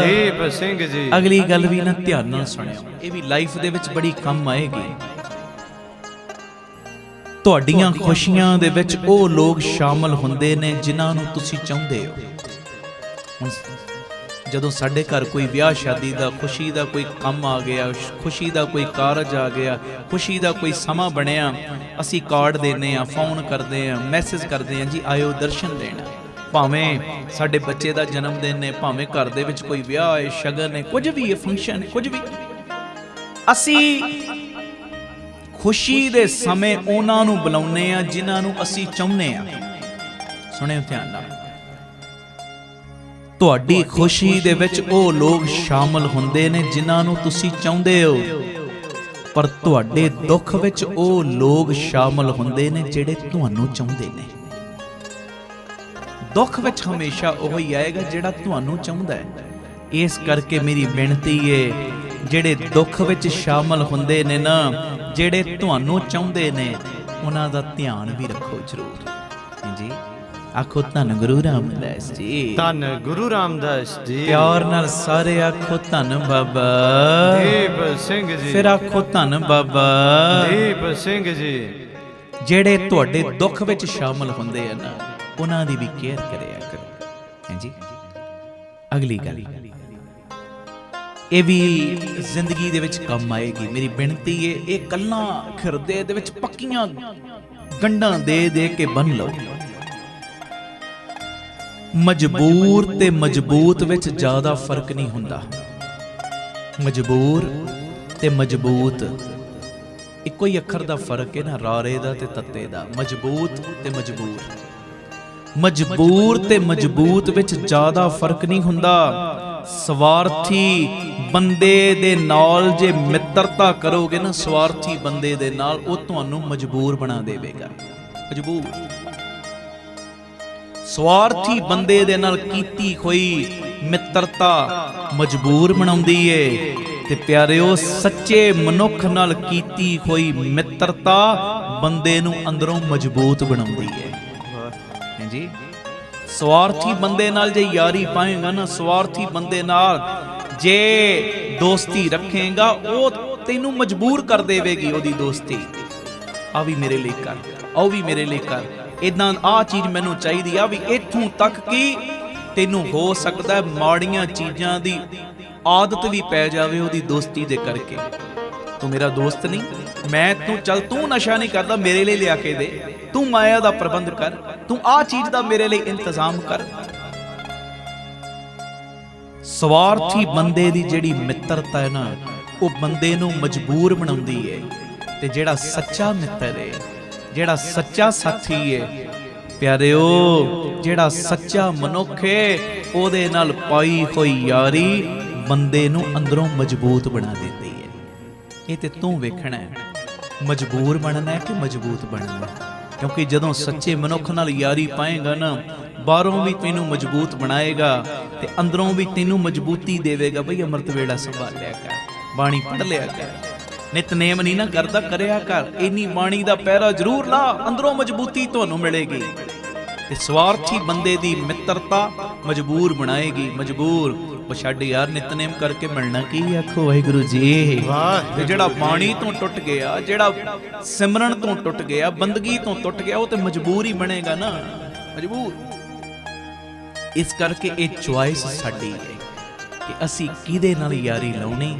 Speaker 2: ਦੀਪ ਸਿੰਘ ਜੀ।
Speaker 1: ਅਗਲੀ ਗੱਲ ਵੀ ਨਾ ਧਿਆਨ ਨਾਲ ਸੁਣਿਓ, ਇਹ ਵੀ ਲਾਈਫ ਦੇ ਵਿੱਚ ਬੜੀ ਕੰਮ ਆਏਗੀ। ਤੁਹਾਡੀਆਂ ਖੁਸ਼ੀਆਂ ਦੇ ਵਿੱਚ ਉਹ ਲੋਕ ਸ਼ਾਮਲ ਹੁੰਦੇ ਨੇ ਜਿਨ੍ਹਾਂ ਨੂੰ ਤੁਸੀਂ ਚਾਹੁੰਦੇ ਹੋ। ਹੁਣ ਜਦੋਂ ਸਾਡੇ ਘਰ ਕੋਈ ਵਿਆਹ ਸ਼ਾਦੀ ਦਾ, ਖੁਸ਼ੀ ਦਾ ਕੋਈ ਕੰਮ ਆ ਗਿਆ, ਖੁਸ਼ੀ ਦਾ ਕੋਈ ਕਾਰਜ ਆ ਗਿਆ, ਖੁਸ਼ੀ ਦਾ ਕੋਈ ਸਮਾਂ ਬਣਿਆ, ਅਸੀਂ ਕਾਰਡ ਦਿੰਦੇ ਆ, ਫੋਨ ਕਰਦੇ ਆ, ਮੈਸੇਜ ਕਰਦੇ ਆ, ਜੀ ਆਇਓ ਦਰਸ਼ਨ ਦੇਣ। ਭਾਵੇਂ ਸਾਡੇ ਬੱਚੇ ਦਾ ਜਨਮ ਦਿਨ ਹੈ, ਭਾਵੇਂ ਘਰ ਦੇ ਵਿੱਚ ਕੋਈ ਵਿਆਹ ਹੈ, ਸ਼ਗਨ ਹੈ, ਕੁਝ ਵੀ ਹੈ, ਫੰਕਸ਼ਨ ਹੈ, ਕੁਝ ਵੀ, ਅਸੀਂ ਖੁਸ਼ੀ ਦੇ ਸਮੇਂ ਉਹਨਾਂ ਨੂੰ ਬੁਲਾਉਂਦੇ ਆ ਜਿਨ੍ਹਾਂ ਨੂੰ ਅਸੀਂ ਚਾਹੁੰਦੇ ਆ। ਸੁਣਿਓ ਧਿਆਨ ਨਾਲ, ਤੁਹਾਡੀ ਖੁਸ਼ੀ ਦੇ ਵਿੱਚ ਉਹ ਲੋਕ ਸ਼ਾਮਲ ਹੁੰਦੇ ਨੇ ਜਿਨ੍ਹਾਂ ਨੂੰ ਤੁਸੀਂ ਚਾਹੁੰਦੇ ਹੋ, ਪਰ ਤੁਹਾਡੇ ਦੁੱਖ ਵਿੱਚ ਉਹ ਲੋਕ ਸ਼ਾਮਲ ਹੁੰਦੇ ਨੇ ਜਿਹੜੇ ਤੁਹਾਨੂੰ ਚਾਹੁੰਦੇ ਨੇ। ਦੁੱਖ ਵਿੱਚ ਹਮੇਸ਼ਾ ਉਹ ਹੀ ਆਏਗਾ ਜਿਹੜਾ ਤੁਹਾਨੂੰ ਚਾਹੁੰਦਾ ਹੈ। ਇਸ ਕਰਕੇ ਮੇਰੀ ਬੇਨਤੀ ਏ, ਜਿਹੜੇ ਦੁੱਖ ਵਿੱਚ ਸ਼ਾਮਲ ਹੁੰਦੇ ਨੇ ਨਾ, ਜਿਹੜੇ ਤੁਹਾਨੂੰ ਚਾਹੁੰਦੇ ਨੇ, ਉਹਨਾਂ ਦਾ ਧਿਆਨ ਵੀ ਰੱਖੋ ਜ਼ਰੂਰ ਜੀ। ਆਖੋ ਧੰਨ ਗੁਰੂ ਰਾਮਦਾਸ ਜੀ,
Speaker 2: ਧੰਨ ਗੁਰੂ ਰਾਮਦਾਸ ਜੀ।
Speaker 1: ਪਿਆਰ ਨਾਲ ਸਾਰੇ ਆਖੋ ਧੰਨ ਬਾਬਾ
Speaker 2: ਦੀਪ ਸਿੰਘ ਜੀ।
Speaker 1: ਫਿਰ ਆਖੋ ਧੰਨ ਬਾਬਾ
Speaker 2: ਦੀਪ ਸਿੰਘ ਜੀ।
Speaker 1: ਜਿਹੜੇ ਤੁਹਾਡੇ ਦੁੱਖ ਵਿੱਚ ਸ਼ਾਮਲ ਹੁੰਦੇ ਆ ਨਾ, ਉਹਨਾਂ ਦੀ ਵੀ ਕੇਅਰ ਕਰਿਆ ਕਰੋ, ਹਾਂਜੀ। ਅਗਲੀ ਗੱਲ, ਇਹ ਵੀ ਜ਼ਿੰਦਗੀ ਦੇ ਵਿੱਚ ਕੰਮ ਆਏਗੀ। ਮੇਰੀ ਬੇਨਤੀ ਹੈ, ਇਹ ਕੱਲਾਂ ਖਿਰਦੇ ਦੇ ਵਿੱਚ ਪੱਕੀਆਂ ਗੰਢਾਂ ਦੇ ਦੇ ਕੇ ਬੰਨ ਲਓ। ਮਜਬੂਰ ਤੇ ਮਜ਼ਬੂਤ ਵਿੱਚ ਜ਼ਿਆਦਾ ਫਰਕ ਨਹੀਂ ਹੁੰਦਾ। ਮਜਬੂਰ ਤੇ ਮਜ਼ਬੂਤ ਇੱਕੋ ਹੀ ਅੱਖਰ ਦਾ ਫਰਕ ਹੈ ਨਾ, ਰਾਰੇ ਦਾ ਤੇ ਤੱਤੇ ਦਾ। ਮਜ਼ਬੂਤ ਤੇ ਮਜਬੂਰ, ਮਜਬੂਰ ਤੇ ਮਜ਼ਬੂਤ ਵਿੱਚ ਜ਼ਿਆਦਾ ਫਰਕ ਨਹੀਂ ਹੁੰਦਾ। ਸਵਾਰਥੀ ਬੰਦੇ ਦੇ ਨਾਲ ਜੇ ਮਿੱਤਰਤਾ ਕਰੋਗੇ ਨਾ, ਸਵਾਰਥੀ ਬੰਦੇ ਦੇ ਨਾਲ, ਉਹ ਤੁਹਾਨੂੰ ਮਜਬੂਰ ਬਣਾ ਦੇਵੇਗਾ। ਮਜਬੂਰ, ਸਵਾਰਥੀ ਬੰਦੇ ਦੇ ਨਾਲ ਕੀਤੀ ਹੋਈ ਮਿੱਤਰਤਾ ਮਜਬੂਰ ਬਣਾਉਂਦੀ ਏ, ਤੇ ਪਿਆਰਿਓ ਸੱਚੇ ਮਨੁੱਖ ਨਾਲ ਕੀਤੀ ਹੋਈ ਮਿੱਤਰਤਾ ਬੰਦੇ ਨੂੰ ਅੰਦਰੋਂ ਮਜ਼ਬੂਤ ਬਣਾਉਂਦੀ ਏ। ਹਾਂਜੀ, ਸਵਾਰਥੀ ਬੰਦੇ ਨਾਲ ਜੇ ਯਾਰੀ ਪਾਏਗਾ ਨਾ, ਸਵਾਰਥੀ ਬੰਦੇ ਨਾਲ ਜੇ ਦੋਸਤੀ ਰੱਖੇਗਾ, ਉਹ ਤੈਨੂੰ ਮਜਬੂਰ ਕਰ ਦੇਵੇਗੀ ਉਹਦੀ ਦੋਸਤੀ। ਆ ਵੀ ਮੇਰੇ ਲਈ ਕਰ, ਉਹ ਵੀ ਮੇਰੇ ਲਈ ਕਰ, ਇਦਾਂ ਆਹ ਚੀਜ਼ ਮੈਨੂੰ ਚਾਹੀਦੀ ਆ, ਵੀ ਇੱਥੋਂ ਤੱਕ ਕਿ ਤੈਨੂੰ ਹੋ ਸਕਦਾ ਮਾੜੀਆਂ ਚੀਜ਼ਾਂ ਦੀ ਆਦਤ ਵੀ ਪੈ ਜਾਵੇ ਉਹਦੀ ਦੋਸਤੀ ਦੇ ਕਰਕੇ। ਤੂੰ ਮੇਰਾ ਦੋਸਤ ਨਹੀਂ, ਮੈਂ ਚੱਲ ਤੂੰ ਨਸ਼ਾ ਨਹੀਂ ਕਰਦਾ, ਮੇਰੇ ਲਈ ਲਿਆ ਕੇ ਦੇ, ਤੂੰ ਮਾਇਆ ਦਾ ਪ੍ਰਬੰਧ ਕਰ, ਤੂੰ ਆਹ ਚੀਜ਼ ਦਾ ਮੇਰੇ ਲਈ ਇੰਤਜ਼ਾਮ ਕਰ। ਸਵਾਰਥੀ ਬੰਦੇ ਦੀ ਜਿਹੜੀ ਮਿੱਤਰਤਾ ਹੈ ਨਾ, ਉਹ ਬੰਦੇ ਨੂੰ ਮਜਬੂਰ ਬਣਾਉਂਦੀ ਏ। ਤੇ ਜਿਹੜਾ ਸੱਚਾ ਮਿੱਤਰ ਏ, ਜਿਹੜਾ ਸੱਚਾ ਸਾਥੀ ਏ, ਪਿਆਰਿਓ, ਜਿਹੜਾ ਸੱਚਾ ਮਨੁੱਖ ਏ, ਉਹਦੇ ਨਾਲ ਪਾਈ ਹੋਈ ਯਾਰੀ ਬੰਦੇ ਨੂੰ ਅੰਦਰੋਂ ਮਜ਼ਬੂਤ ਬਣਾ ਦਿੰਦੀ ਏ। ਇਹ ਤੇ ਤੂੰ ਵੇਖਣਾ ਹੈ, ਮਜਬੂਰ ਬਣਨਾ ਹੈ ਕਿ ਮਜ਼ਬੂਤ ਬਣਨਾ। ਕਿਉਂਕਿ ਜਦੋਂ ਸੱਚੇ ਮਨੁੱਖ ਨਾਲ ਯਾਰੀ ਪਾਏਗਾ ਨਾ, ਬਾਹਰੋਂ ਵੀ ਤੈਨੂੰ ਮਜ਼ਬੂਤ ਬਣਾਏਗਾ ਤੇ ਅੰਦਰੋਂ ਵੀ ਤੈਨੂੰ ਮਜ਼ਬੂਤੀ ਦੇਵੇਗਾ। ਬਈ ਅੰਮ੍ਰਿਤ ਵੇਲਾ ਸੰਭਾਲ ਲਿਆ ਕਰ, ਬਾਣੀ ਪੜ੍ਹ ਲਿਆ ਕਰ, ਨਿਤਨੇਮ ਨਹੀਂ ਨਾ ਕਰਦਾ, ਕਰਿਆ ਕਰ, ਇੰਨੀ ਬਾਣੀ ਦਾ ਪਹਿਰਾ ਜ਼ਰੂਰ ਲਾ, ਅੰਦਰੋਂ ਮਜ਼ਬੂਤੀ ਤੁਹਾਨੂੰ ਮਿਲੇਗੀ। ਤੇ ਸਵਾਰਥੀ ਬੰਦੇ ਦੀ ਮਿੱਤਰਤਾ ਮਜਬੂਰ ਬਣਾਏਗੀ, ਮਜਬੂਰ। ਛੱਡ ਯਾਰ, ਨਿਤਨੇਮ ਕਰਕੇ ਮਿਲਣਾ ਕੀ, ਆਖੋ ਵਾਹਿਗੁਰੂ ਜੀ।
Speaker 2: ਵਾਹ।
Speaker 1: ਤੇ ਜਿਹੜਾ ਬਾਣੀ ਤੋਂ ਟੁੱਟ ਗਿਆ, ਜਿਹੜਾ ਸਿਮਰਨ ਤੋਂ ਟੁੱਟ ਗਿਆ, ਬੰਦਗੀ ਤੋਂ ਟੁੱਟ ਗਿਆ, ਉਹ ਤੇ ਮਜਬੂਰ ਹੀ ਬਣੇਗਾ ਨਾ, ਮਜਬੂਰ। ਇਸ ਕਰਕੇ ਇਹ ਚੁਆਇਸ ਸਾਡੀ ਹੈ ਕਿ ਅਸੀਂ ਕਿਹਦੇ ਨਾਲ ਯਾਰੀ ਲਾਉਣੀ,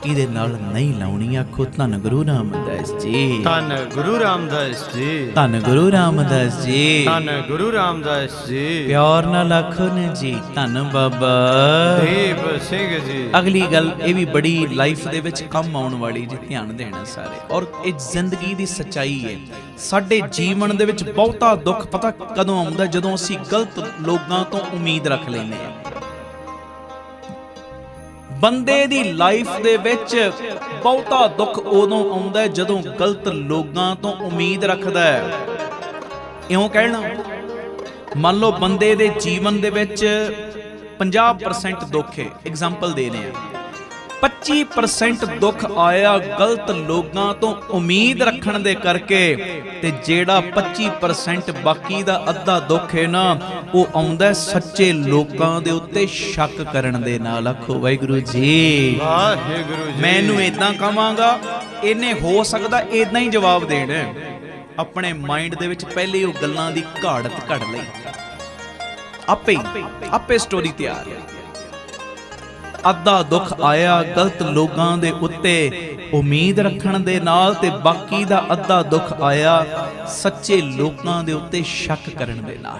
Speaker 1: ਕਿਹਦੇ ਨਾਲ ਨਹੀਂ ਲਾਉਣੀ। ਆਖੋ ਧੰਨ ਗੁਰੂ ਰਾਮਦਾਸ ਜੀ,
Speaker 2: ਧੰਨ ਗੁਰੂ ਰਾਮਦਾਸ ਜੀ,
Speaker 1: ਧੰਨ ਗੁਰੂ ਰਾਮਦਾਸ ਜੀ,
Speaker 2: ਧੰਨ ਗੁਰੂ ਰਾਮਦਾਸ ਜੀ।
Speaker 1: ਪਿਆਰ ਨਾਲ ਆਖੋ ਨੇ ਜੀ, ਧੰਨ ਬਾਬਾ
Speaker 2: ਦੀਪ ਸਿੰਘ ਜੀ।
Speaker 1: ਅਗਲੀ ਗੱਲ ਇਹ ਵੀ ਬੜੀ ਲਾਈਫ ਦੇ ਵਿੱਚ ਕੰਮ ਆਉਣ ਵਾਲੀ ਜੀ, ਧਿਆਨ ਦੇਣਾ ਸਾਰੇ, ਔਰ ਇਹ ਜ਼ਿੰਦਗੀ ਦੀ ਸੱਚਾਈ ਹੈ। ਸਾਡੇ ਜੀਵਨ ਦੇ ਵਿੱਚ ਬਹੁਤਾ ਦੁੱਖ ਪਤਾ ਕਦੋਂ ਆਉਂਦਾ, ਜਦੋਂ ਅਸੀਂ ਗਲਤ ਲੋਕਾਂ ਤੋਂ ਉਮੀਦ ਰੱਖ ਲੈਂਦੇ ਹਾਂ। ਬੰਦੇ ਦੀ ਲਾਈਫ ਦੇ ਵਿੱਚ ਬਹੁਤਾ ਦੁੱਖ ਉਦੋਂ ਆਉਂਦਾ ਜਦੋਂ ਗਲਤ ਲੋਕਾਂ ਤੋਂ ਉਮੀਦ ਰੱਖਦਾ ਹੈ। ਇਉਂ ਕਹਿਣਾ, ਮੰਨ ਲਓ ਬੰਦੇ ਦੇ ਜੀਵਨ ਦੇ ਵਿੱਚ 50% ਦੁੱਖ ਹੈ, ਐਗਜ਼ਾਮਪਲ ਦੇ ਰਹੇ ਹਾਂ, 25% ਦੁੱਖ ਆਇਆ ਗਲਤ ਲੋਕਾਂ ਤੋਂ ਉਮੀਦ ਰੱਖਣ ਦੇ ਕਰਕੇ, ਤੇ ਜਿਹੜਾ 25% ਬਾਕੀ ਦਾ ਅੱਧਾ ਦੁੱਖ ਹੈ ਨਾ, ਉਹ ਆਉਂਦਾ ਸੱਚੇ ਲੋਕਾਂ ਦੇ ਉੱਤੇ ਸ਼ੱਕ ਕਰਨ ਦੇ ਨਾਲ। ਆਖੋ ਵਾਹਿਗੁਰੂ ਜੀ।
Speaker 2: ਵਾਹਿਗੁਰੂ ਜੀ।
Speaker 1: ਮੈਨੂੰ ਇਦਾਂ ਕਵਾਂਗਾ, ਇਹਨੇ ਹੋ ਸਕਦਾ ਇਦਾਂ ਹੀ ਜਵਾਬ ਦੇਣ, ਆਪਣੇ ਮਾਈਂਡ ਦੇ ਵਿੱਚ ਪਹਿਲੇ ਉਹ ਗੱਲਾਂ ਦੀ ਘਾੜਤ ਘੜ ਲਈ, ਆਪੇ ਸਟੋਰੀ ਤਿਆਰ ਹੈ। ਅੱਧਾ ਦੁੱਖ ਆਇਆ ਗਲਤ ਲੋਕਾਂ ਦੇ ਉੱਤੇ ਉਮੀਦ ਰੱਖਣ ਦੇ ਨਾਲ, ਤੇ ਬਾਕੀ ਦਾ ਅੱਧਾ ਦੁੱਖ ਆਇਆ ਸੱਚੇ ਲੋਕਾਂ ਦੇ ਉੱਤੇ ਸ਼ੱਕ ਕਰਨ ਦੇ ਨਾਲ।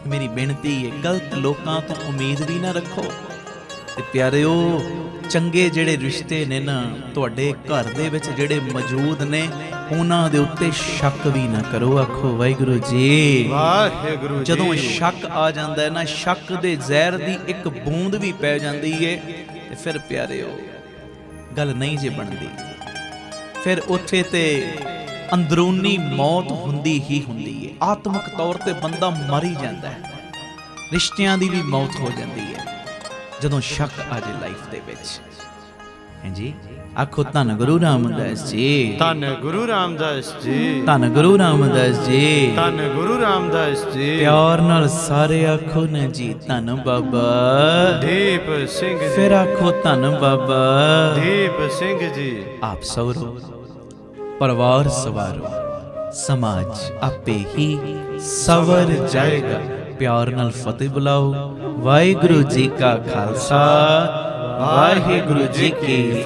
Speaker 1: ਮੇਰੀ ਬੇਨਤੀ ਹੈ, ਗਲਤ ਲੋਕਾਂ ਤੋਂ ਉਮੀਦ ਵੀ ਨਾ ਰੱਖੋ, ਤੇ ਪਿਆਰਿਓ ਚੰਗੇ ਜਿਹੜੇ ਰਿਸ਼ਤੇ ਨੇ ਨਾ ਤੁਹਾਡੇ ਘਰ ਦੇ ਵਿੱਚ ਜਿਹੜੇ ਮੌਜੂਦ ਨੇ, ਉਹਨਾਂ ਦੇ ਉੱਤੇ ਸ਼ੱਕ ਵੀ ਨਾ ਕਰੋ। ਆਖੋ ਵਾਹਿਗੁਰੂ ਜੀ।
Speaker 2: ਵਾਹਿਗੁਰੂ ਜੀ।
Speaker 1: ਜਦੋਂ ਸ਼ੱਕ ਆ ਜਾਂਦਾ ਹੈ ਨਾ, ਸ਼ੱਕ ਦੇ ਜ਼ਹਿਰ ਦੀ ਇੱਕ ਬੂੰਦ ਵੀ ਪੈ ਜਾਂਦੀ ਏ, ਤੇ ਫਿਰ ਪਿਆਰਿਓ ਗੱਲ ਨਹੀਂ ਜੇ ਬਣਦੀ, ਫਿਰ ਉੱਥੇ ਤੇ ਅੰਦਰੂਨੀ ਮੌਤ ਹੁੰਦੀ ਹੀ ਹੁੰਦੀ ਏ। ਆਤਮਿਕ ਤੌਰ ਤੇ ਬੰਦਾ ਮਰ ਹੀ ਜਾਂਦਾ ਹੈ, ਰਿਸ਼ਤਿਆਂ ਦੀ ਵੀ ਮੌਤ ਹੋ ਜਾਂਦੀ ਹੈ ਜਦੋਂ ਸ਼ੱਕ ਆ ਜੇ ਲਾਈਫ ਦੇ ਵਿੱਚ। ਹਾਂਜੀ, ਆਖੋ ਧੰਨ ਗੁਰੂ ਰਾਮਦਾਸ ਜੀ,
Speaker 2: ਧੰਨ ਗੁਰੂ ਰਾਮਦਾਸ ਜੀ,
Speaker 1: ਧੰਨ ਗੁਰੂ ਰਾਮਦਾਸ ਜੀ,
Speaker 2: ਧੰਨ ਗੁਰੂ ਰਾਮਦਾਸ ਜੀ।
Speaker 1: ਪਿਆਰ ਨਾਲ ਸਾਰੇ ਆਖੋ ਨਾ ਜੀ, ਧੰਨ ਬਾਬਾ
Speaker 2: ਦੀਪ ਸਿੰਘ ਜੀ।
Speaker 1: ਫਿਰ ਆਖੋ ਧੰਨ ਬਾਬਾ
Speaker 2: ਦੀਪ ਸਿੰਘ ਜੀ।
Speaker 1: ਆਪ ਸਵਰੋ, ਪਰਿਵਾਰ ਸਵਾਰੋ, ਸਮਾਜ ਆਪੇ ਹੀ ਸਵਰ ਜਾਏਗਾ। ਪਿਆਰ ਨਾਲ ਫਤਿਹ ਬੁਲਾਓ। ਵਾਹਿਗੁਰੂ ਜੀ ਕਾ ਖਾਲਸਾ, ਵਾਹਿਗੁਰੂ ਜੀ ਕੀ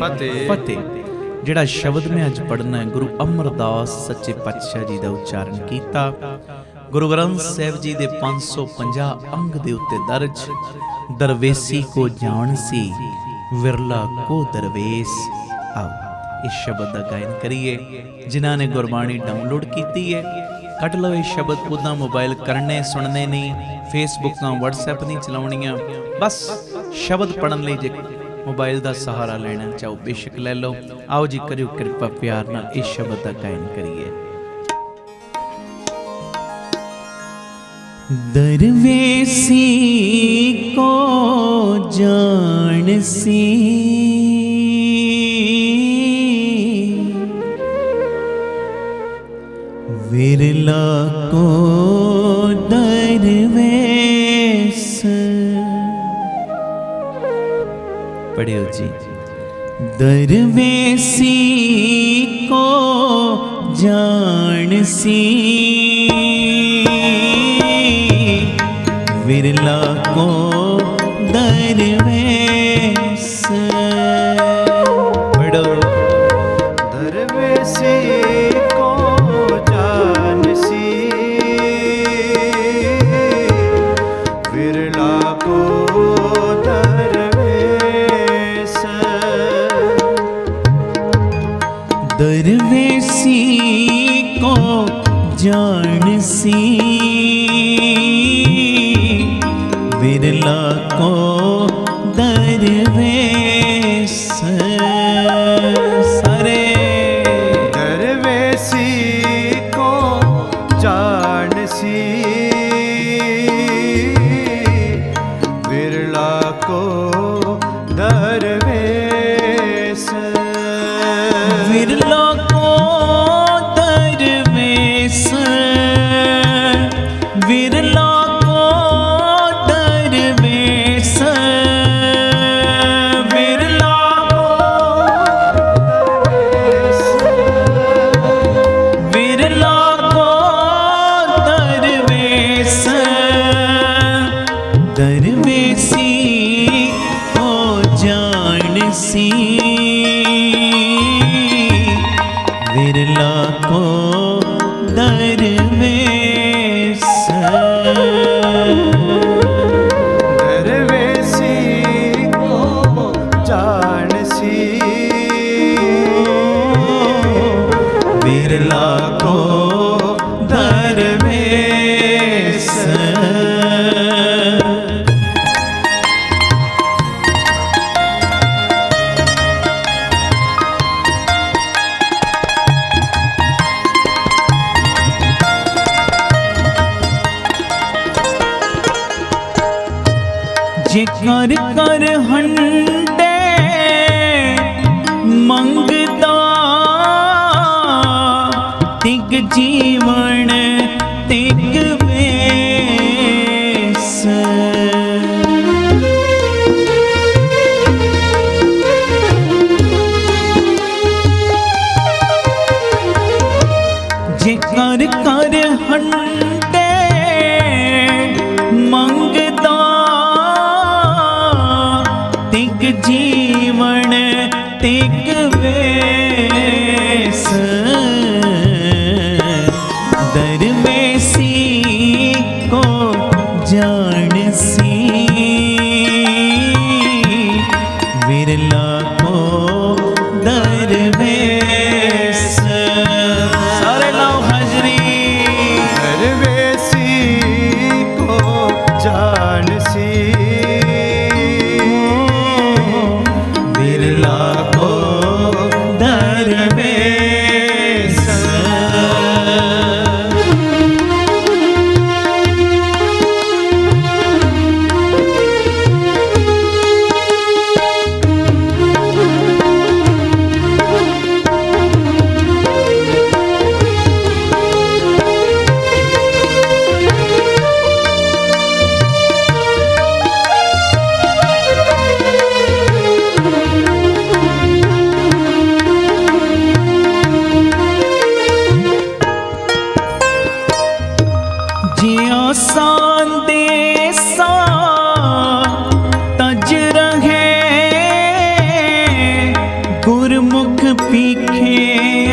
Speaker 1: ਫਤਿਹ। ਜਿਹੜਾ ਸ਼ਬਦ ਮੈਂ ਅੱਜ ਪੜ੍ਹਨਾ ਹੈ, ਗੁਰੂ ਅਮਰਦਾਸ ਸੱਚੇ ਪਾਤਸ਼ਾਹ ਜੀ ਦਾ ਉਚਾਰਨ ਕੀਤਾ। ਗੁਰੂ ਗ੍ਰੰਥ ਸਾਹਿਬ ਜੀ ਦੇ 550 ਅੰਗ ਦੇ ਉੱਤੇ ਦਰਜ, ਦਰਵੇਸੀ ਕੋ ਜਾਣ ਸੀ, ਵਿਰਲਾ ਕੋ ਦਰਵੇਸ। ਆਓ ਇਸ ਸ਼ਬਦ ਦਾ ਗਾਇਨ ਕਰੀਏ। ਜਿਨ੍ਹਾਂ ਨੇ ਗੁਰਬਾਣੀ ਡਾਊਨਲੋਡ ਕੀਤੀ ਹੈ, ਕੱਢ ਲਓ ਇਹ ਸ਼ਬਦ, ਉਦਾਂ ਮੋਬਾਈਲ ਕਰਨੇ ਸੁਣਨੇ ਨਹੀਂ, ਫੇਸਬੁੱਕ ਜਾਂ ਵਟਸਐਪ ਨਹੀਂ ਚਲਾਉਣੀਆਂ, ਬਸ ਸ਼ਬਦ ਪੜ੍ਹਨ ਲਈ ਜੇ ਮੋਬਾਈਲ ਦਾ ਸਹਾਰਾ ਲੈਣਾ ਚਾਹੋ ਬੇਸ਼ੱਕ ਲੈ ਲਓ। ਆਓ ਜੀ ਕਰਿਓ ਕਿਰਪਾ, ਪਿਆਰ ਨਾਲ ਇਸ ਸ਼ਬਦ ਦਾ ਗਾਇਨ ਕਰੀਏ। ਦਰਵੇਸੀ ਕੋ ਜਾਣ ਸੀ, ਵਿਰਲਾ ਕੋ ਦਰਵੇਸ। ਪੜਿਓ ਜੀ। ਦਰਵੇਸੀ ਕੋ ਜਾਣ ਸੀ, ਵਿਰਲਾ ਕੋ ਦਰਵੇਸ। ਪੜੋ।
Speaker 2: ਦਰਵੇਸੀ ਕੋ ਜਾਣ ਸੀ, ਵਿਰਲਾ ਕੋ ਦਰਵੇਸ।
Speaker 1: ਦਰਵੇਸੀ ਕੋ ਜਾਣ ਸੀ, ਵਿਰਲਾ ਕੋ ਦਰਵੇਸ। ਸਾਰੇ
Speaker 2: ਦਰਵੇਸੀ ਕੋ ਜਾਣ ਸੀ, ਵਿਰਲਾ ਕੋ ਦਰਵੇਸ।
Speaker 1: ਵਿਰਲਾ ਕੋ ਦਰਵੇਸ। को दरवेश।
Speaker 2: दरवेशी को जानसी
Speaker 1: बिरला को दरवेश। जे कर कर हंडे मंगदा तिग जीवन तिग वेस। जे कर कर हंडे मंगदा तिग जीवन तिग वेस। दरवेसी को जानसी बिरला को दरवेश। सारे लाओ हाजरी।
Speaker 2: दरवेशी को जानसी
Speaker 1: बिरला को दरवेश। जिया संदेशा तज रहे गुरमुख पीखे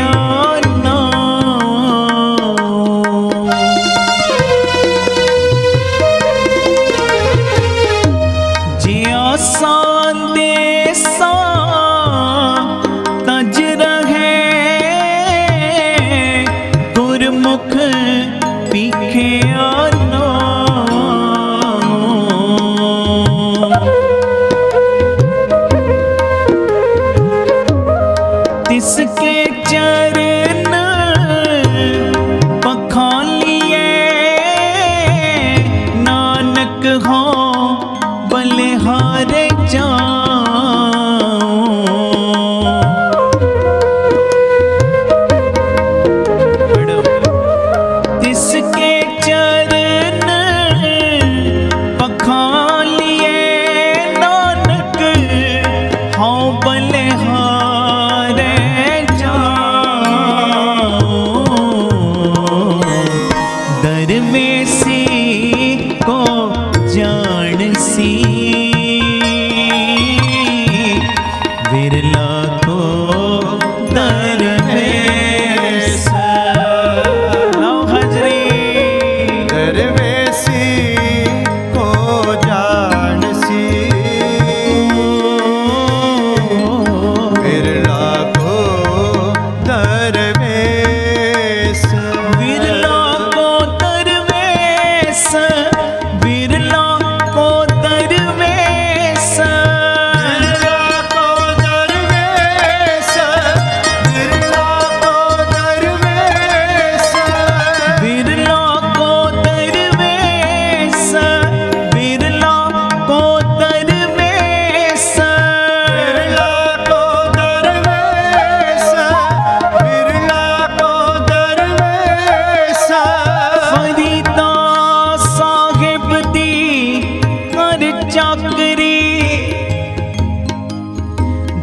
Speaker 1: आना। जिया संदेशा तज रहे गुरमुख पीखे आना। तिसके चरण पखालिए नानक हो बलिहारे जाऊं। तिसके चरण पखालिए नानक हो बलिहारे जाऊं। दरवेसी को जानसी बिरला को दरवेश। लाओ हाजरी।
Speaker 2: दरवेशी को जानसी बिरला को दरवेश।
Speaker 1: बिरला को दरवेश। बिरला को दरवेश।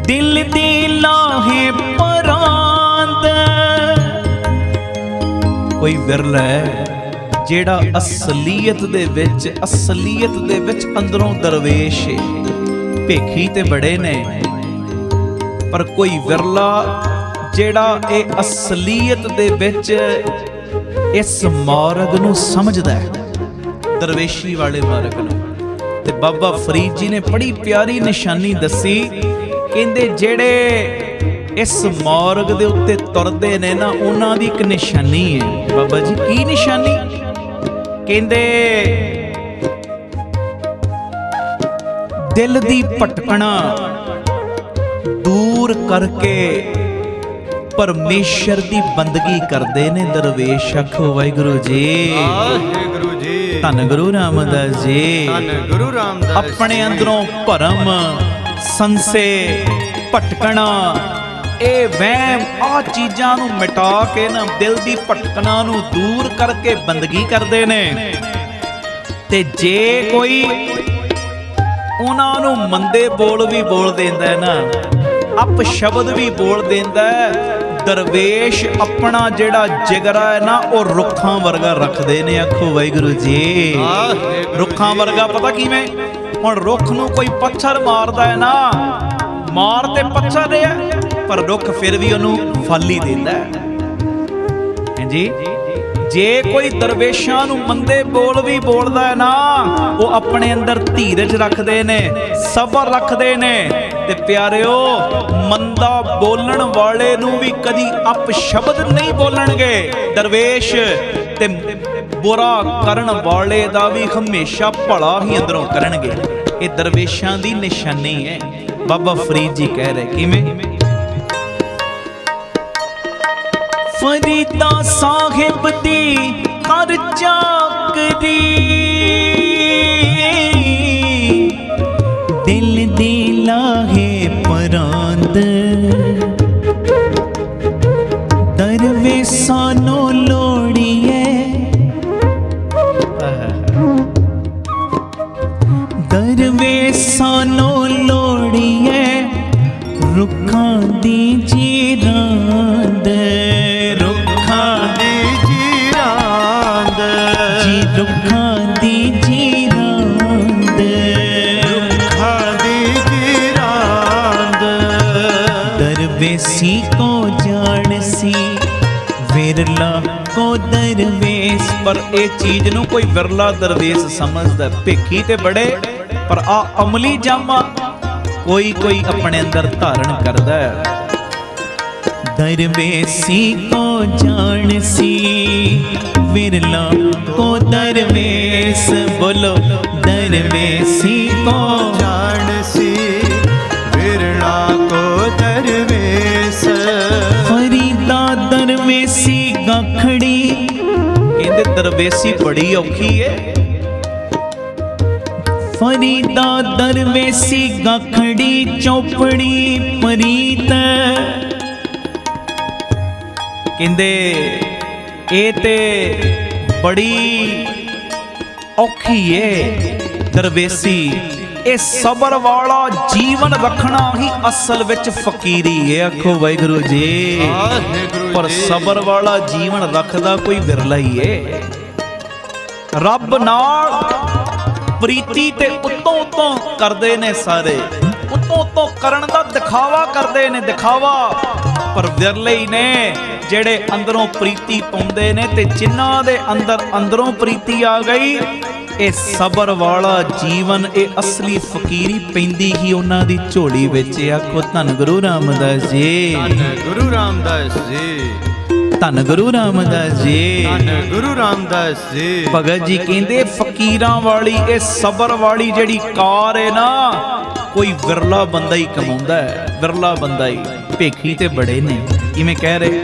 Speaker 1: दिल दी लाहे परांद। कोई विरला है जेड़ा असलीयत दे विच अंदरों दरवेश है। भेखी ते बड़े ने पर कोई विरला ਜਿਹੜਾ ਇਹ ਅਸਲੀਅਤ ਦੇ ਵਿੱਚ ਇਸ ਮਾਰਗ ਨੂੰ ਸਮਝਦਾ ਹੈ, ਦਰਵੇਸ਼ੀ ਵਾਲੇ ਮਾਰਗ ਨੂੰ। ਤੇ ਬਾਬਾ ਫਰੀਦ ਜੀ ਨੇ ਬੜੀ ਪਿਆਰੀ ਨਿਸ਼ਾਨੀ ਦੱਸੀ, ਕਹਿੰਦੇ ਜਿਹੜੇ ਇਸ ਮਾਰਗ ਦੇ ਉੱਤੇ ਤੁਰਦੇ ਨੇ ਨਾ, ਉਹਨਾਂ ਦੀ ਇੱਕ ਨਿਸ਼ਾਨੀ ਹੈ। ਬਾਬਾ ਜੀ ਕੀ ਨਿਸ਼ਾਨੀ? ਕਹਿੰਦੇ ਦਿਲ ਦੀ ਭਟਕਣਾ ਦੂਰ ਕਰਕੇ ਪਰਮੇਸ਼ਰ ਦੀ ਬੰਦਗੀ ਕਰਦੇ ਨੇ ਦਰਵੇਸ਼। ਆਖੋ ਵਾਹਿਗੁਰੂ ਜੀ,
Speaker 2: ਵਾਹਿਗੁਰੂ ਜੀ,
Speaker 1: ਧੰਨ ਗੁਰੂ ਰਾਮਦਾਸ ਜੀ।
Speaker 2: ਧੰਨ ਗੁਰੂ ਰਾਮਦਾਸ।
Speaker 1: ਆਪਣੇ ਅੰਦਰੋਂ ਭਰਮ, ਸੰਸੇ, ਭਟਕਣਾ, ਇਹ ਵਹਿਮ, ਆ ਚੀਜ਼ਾਂ ਨੂੰ ਮਿਟਾ ਕੇ ਨਾ ਦਿਲ ਦੀ ਭਟਕਣਾ ਨੂੰ ਦੂਰ ਕਰਕੇ ਬੰਦਗੀ ਕਰਦੇ ਨੇ। ਤੇ ਜੇ ਕੋਈ ਉਹਨਾਂ ਨੂੰ ਮੰਦੇ ਬੋਲ ਵੀ ਬੋਲ ਦਿੰਦਾ ਨਾ, ਅਪ ਸ਼ਬਦ ਵੀ ਬੋਲ ਦਿੰਦਾ, ਦਰਵੇਸ਼ ਆਪਣਾ ਜਿਹੜਾ ਜਿਗਰਾ ਹੈ ਨਾ ਉਹ ਰੁੱਖਾਂ ਵਰਗਾ ਰੱਖਦੇ ਨੇ। ਆਖੋ ਵਾਹਿਗੁਰੂ ਜੀ। ਰੁੱਖਾਂ ਵਰਗਾ ਪਤਾ ਕਿਵੇਂ? ਹੁਣ ਰੁੱਖ ਨੂੰ ਕੋਈ ਪੱਥਰ ਮਾਰਦਾ ਹੈ ਨਾ, ਮਾਰ ਤੇ ਪੱਥਰ ਰਿਹਾ, ਪਰ ਰੁੱਖ ਫਿਰ ਵੀ ਉਹਨੂੰ ਫਲ ਹੀ ਦਿੰਦਾ ਹੈ ਜੀ। ਜੇ ਕੋਈ ਦਰਵੇਸ਼ਾਂ ਨੂੰ ਮੰਦੇ ਬੋਲ ਵੀ ਬੋਲਦਾ ਹੈ ਨਾ, ਉਹ ਆਪਣੇ ਅੰਦਰ ਧੀਰਜ ਰੱਖਦੇ ਨੇ, ਸਬਰ ਰੱਖਦੇ ਨੇ। ਤੇ ਪਿਆਰਿਓ, ਮੰਦਾ ਬੋਲਣ ਵਾਲੇ ਨੂੰ ਵੀ ਕਦੀ ਅਪਸ਼ਬਦ ਨਹੀਂ ਬੋਲਣਗੇ ਦਰਵੇਸ਼, ਤੇ ਬੁਰਾ ਕਰਨ ਵਾਲੇ ਦਾ ਵੀ ਹਮੇਸ਼ਾ ਭਲਾ ਹੀ ਅੰਦਰੋਂ ਕਰਨਗੇ। ਇਹ ਦਰਵੇਸ਼ਾਂ ਦੀ ਨਿਸ਼ਾਨੀ ਹੈ। ਬਾਬਾ ਫਰੀਦ ਜੀ ਕਹਿ ਰਹੇ, ਕਿਵੇਂ? ਫਰੀਦਾ ਸਾਹਿਬ ਦੀ ਹਰ ਚਾਕਰੀ ਦਿਲ ਦੀ ਲਾਹੇ ਪਰਾਂਦ, ਦਰਵੇਸਾਂ ਨੂੰ ਲੋੜੀਏ, ਦਰਵੇਸਾਂ ਨੂੰ ਲੋੜੀਏ, ਰੁੱਖਾਂ ਦੀ ਜੀਰਾਂਦ, ਰੁੱਖਾਂ ਦੀ ਜੀਰਾਂਦ ਜੀ, ਰੁੱਖਾਂ ਦੀ ਜੀਰਾਂਦ, ਰੁੱਖਾਂ ਦੀ ਜੀਰਾਂਦ। ਦਰਵੇਸੀ ਕੋ ਜਾਣ ਸੀ, ਵਿਰਲਾ ਕੋ ਦਰਵੇਸ। ਪਰ ਇਹ ਚੀਜ਼ ਨੂੰ ਕੋਈ ਵਿਰਲਾ ਦਰਵੇਸ ਸਮਝਦਾ। ਭੇਖੀ ਤੇ ਬੜੇ, ਪਰ ਆ ਅਮਲੀ ਜਾਮਾ ਕੋਈ ਕੋਈ ਆਪਣੇ ਅੰਦਰ ਧਾਰਨ ਕਰਦਾ ਹੈ। ਦਰਵੇਸੀ ਕੋ ਜਾਣ ਸੀ, ਵਿਰਲਾ ਕੋ ਦਰਵੇਸ। ਬੋਲੋ, ਦਰਵੇਸੀ ਕੋ
Speaker 2: ਜਾਣ ਸੀ, ਵਿਰਲਾ ਕੋ ਦਰਵੇਸ।
Speaker 1: ਫਰੀਦਾ ਦਰਵੇਸੀ ਗਾਖੜੀ, ਕਹਿੰਦੇ ਦਰਵੇਸੀ ਬੜੀ ਔਖੀ ਏ। ਫਰੀਦਾ ਦਰਵੇਸੀ ਗਾਖੜੀ, ਚੌਪੜੀ ਪਰੀਤ। ਕਹਿੰਦੇ ਇਹ ਤੇ ਬੜੀ ਔਖੀ ਏ ਦਰਵੇਸੀ। ਇਹ ਸਬਰ ਵਾਲਾ ਜੀਵਨ ਰੱਖਣਾ ਹੀ ਅਸਲ ਵਿੱਚ ਫਕੀਰੀ ਏ। ਆਖੋ ਵਾਹਿਗੁਰੂ ਜੀ। ਪਰ ਸਬਰ ਵਾਲਾ ਜੀਵਨ ਰੱਖਦਾ ਕੋਈ ਵਿਰਲਾ ਹੀ ਏ। ਰੱਬ ਨਾਲ ਪ੍ਰੀਤੀ ਤੇ ਉੱਤੋਂ ਉੱਤੋਂ ਕਰਦੇ ਨੇ ਸਾਰੇ, ਉੱਤੋਂ ਉੱਤੋਂ ਕਰਨ ਦਾ ਦਿਖਾਵਾ ਕਰਦੇ ਨੇ, ਦਿਖਾਵਾ। ਪਰ ਵਿਰਲੇ ਹੀ ਨੇ ਜਿਹੜੇ ਅੰਦਰੋਂ ਪ੍ਰੀਤੀ ਪਾਉਂਦੇ ਨੇ। ਤੇ ਜਿਨ੍ਹਾਂ ਦੇ ਅੰਦਰ ਅੰਦਰੋਂ ਪ੍ਰੀਤੀ ਆ ਗਈ, ਇਹ ਸਬਰ ਵਾਲਾ ਜੀਵਨ, ਇਹ ਅਸਲੀ ਫਕੀਰੀ ਪੈਂਦੀ ਹੀ ਉਹਨਾਂ ਦੀ ਝੋਲੀ ਵਿੱਚ। ਆਖੋ ਧੰਨ ਗੁਰੂ ਰਾਮਦਾਸ ਜੀ,
Speaker 2: ਧੰਨ ਗੁਰੂ ਰਾਮਦਾਸ ਜੀ,
Speaker 1: ਧੰਨ ਗੁਰੂ ਰਾਮਦਾਸ ਜੀ,
Speaker 2: ਧੰਨ ਗੁਰੂ ਰਾਮਦਾਸ ਜੀ।
Speaker 1: ਭਗਤ ਜੀ ਕਹਿੰਦੇ ਫਕੀਰਾਂ ਵਾਲੀ ਇਹ ਸਬਰ ਵਾਲੀ ਜਿਹੜੀ ਕਾਰ ਹੈ ਨਾ, ਕੋਈ ਵਿਰਲਾ ਬੰਦਾ ਹੀ ਕਮਾਉਂਦਾ ਹੈ, ਵਿਰਲਾ ਬੰਦਾ ਹੀ। ਭੇਖੀ ਤੇ ਬੜੇ ਨੇ। ਕਿਵੇਂ ਕਹਿ ਰਹੇ?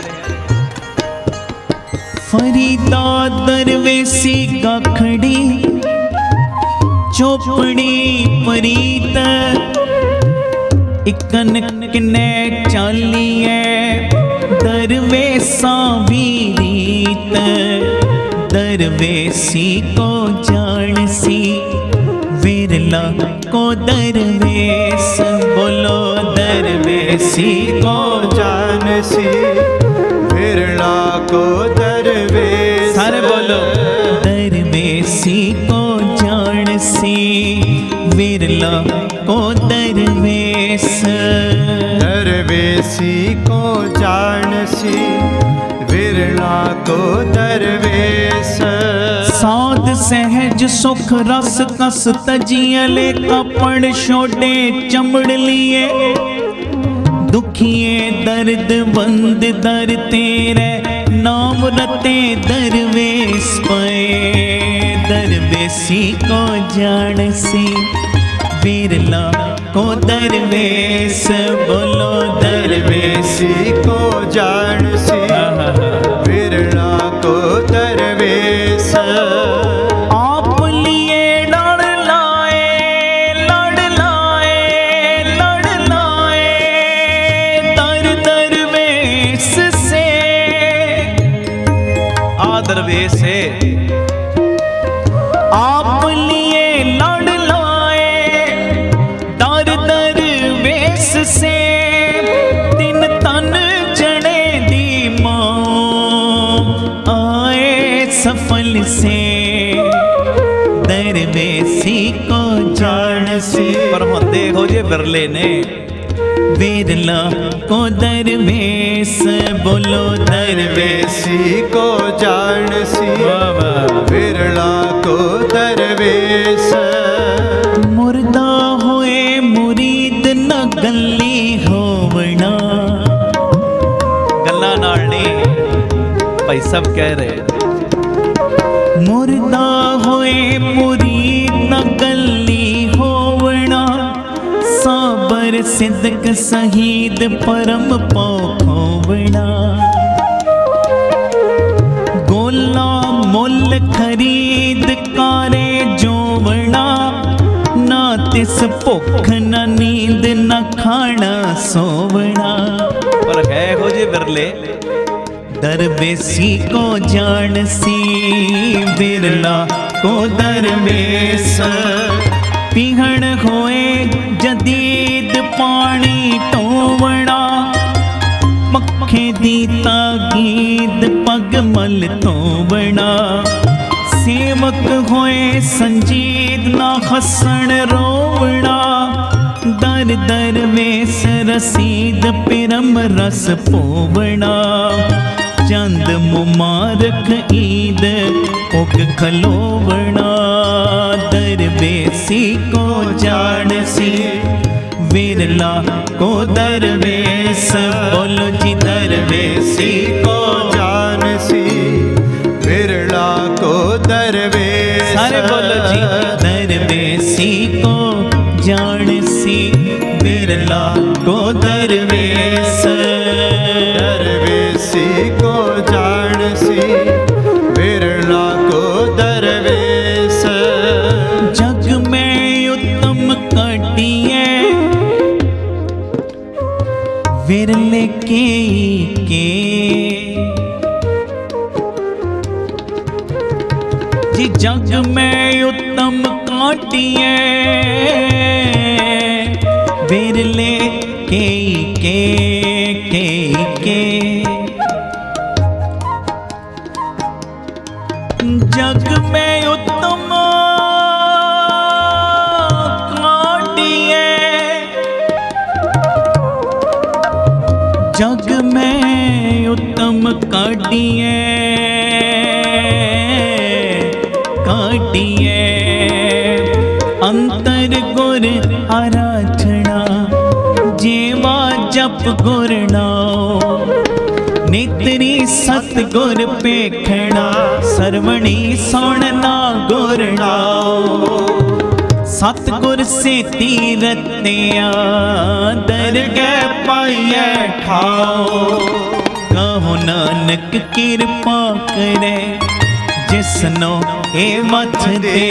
Speaker 1: ਫਰੀਦਾ ਦਰਵੇਸੀ ਗਾਖੜੀ, ਚੋਪੜੀ ਪਰੀਤ। ਇਕਨ ਕਿੰਨੇ ਚਾਲੀਏ, ਦਰਵੇਸਾਂ ਵੀ ਰੀਤ। ਦਰਵੇਸੀ ਕੋ ਜਾਣ ਸੀ, ਵਿਰਲਾ ਕੋ ਦਰਵੇਸ। ਬੋਲੋ, ਦਰਵੇਸੀ ਕੋ
Speaker 2: ਜਾਣ ਸੀ, ਵਿਰਲਾ ਕੋ ਦਰਵੇਸ।
Speaker 1: ਸਾਰੇ ਬੋਲੋ, ਦਰਵੇਸੀ ਕੋ ਜਾਣ ਸੀ, ਵਿਰਲਾ ਕੋ ਦਰਵੇਸ।
Speaker 2: ਦਰਵੇਸੀ ਕੋ जानसी विरला को दरवेश।
Speaker 1: साध सहज सुख रस कस तजियले कपड़ छोड़े चमड़ लिए। दुखिए दर्द बंद दर तेरे नाम रते दरवेश पे। दरवेशी को जानसी विरला को दरवेश। बोलो
Speaker 2: दरवेशी को जानसी विरला को दरवेश।
Speaker 1: आप लिए लड़ लाए लड़ लाए लड़ लाए दर दरवेश से। आ दरवेश से आप लिए लड़ लाए दर दरवेश से। तिन तन जने दी मां आए सफल से। दरवेशी को जानसी पर हो देखो जे बिरले ने विरला को दरवेश। बोलो
Speaker 2: दरवेशी को जानसी विरला को दरवेश।
Speaker 1: मुर्दा होए मुरीद न गल्ली होवना। गल्ला नाल नहीं भाई सब कह रहे। मुर्दा होए मुरीद न गल्ली होवना। साबर सिद्क शहीद परम पौखोवना। गोला मुल खरीद कारे जोवना। ना तिस भुख न नींद न खाना सोवना। पर है हो जे बिरले दरवेशी को जानसी विरला को दरवेश। पीहण होए जदीद पानी टोवना। मक्खे दी ताकीद पगमल तोवना। सेवक होए संजीद ना हसण रोवना। दर दरवेश रसीद पिरम रस पोवना। चंद मुबारक ईद उग खलोवना। दरवेशी को जानसी विरला को दरवेश। बोलो जी दरवेशी को
Speaker 2: जानसी विरला को दरवेश।
Speaker 1: सारे बोलो जी दरवेशी को जानसी विरला को दरवेश।
Speaker 2: दरवेशी को जानसी विरला को दरवेश।
Speaker 1: जग में उत्तम काटिए विरले के जी। जग में उत्तम काटिए विरले के जग में उत्तम काटिए। जग में उत्तम काटिए काटिए। अंतर गुर आराधना जेवा जप गुर नाम। नेत्री सतगुर पेखना सरवणी सुनना गुर नाम। सतगुर से तीरतिया दरगह पाइए ठाओ। कहो नानक कृपा करे जिसनो ए मथ दे।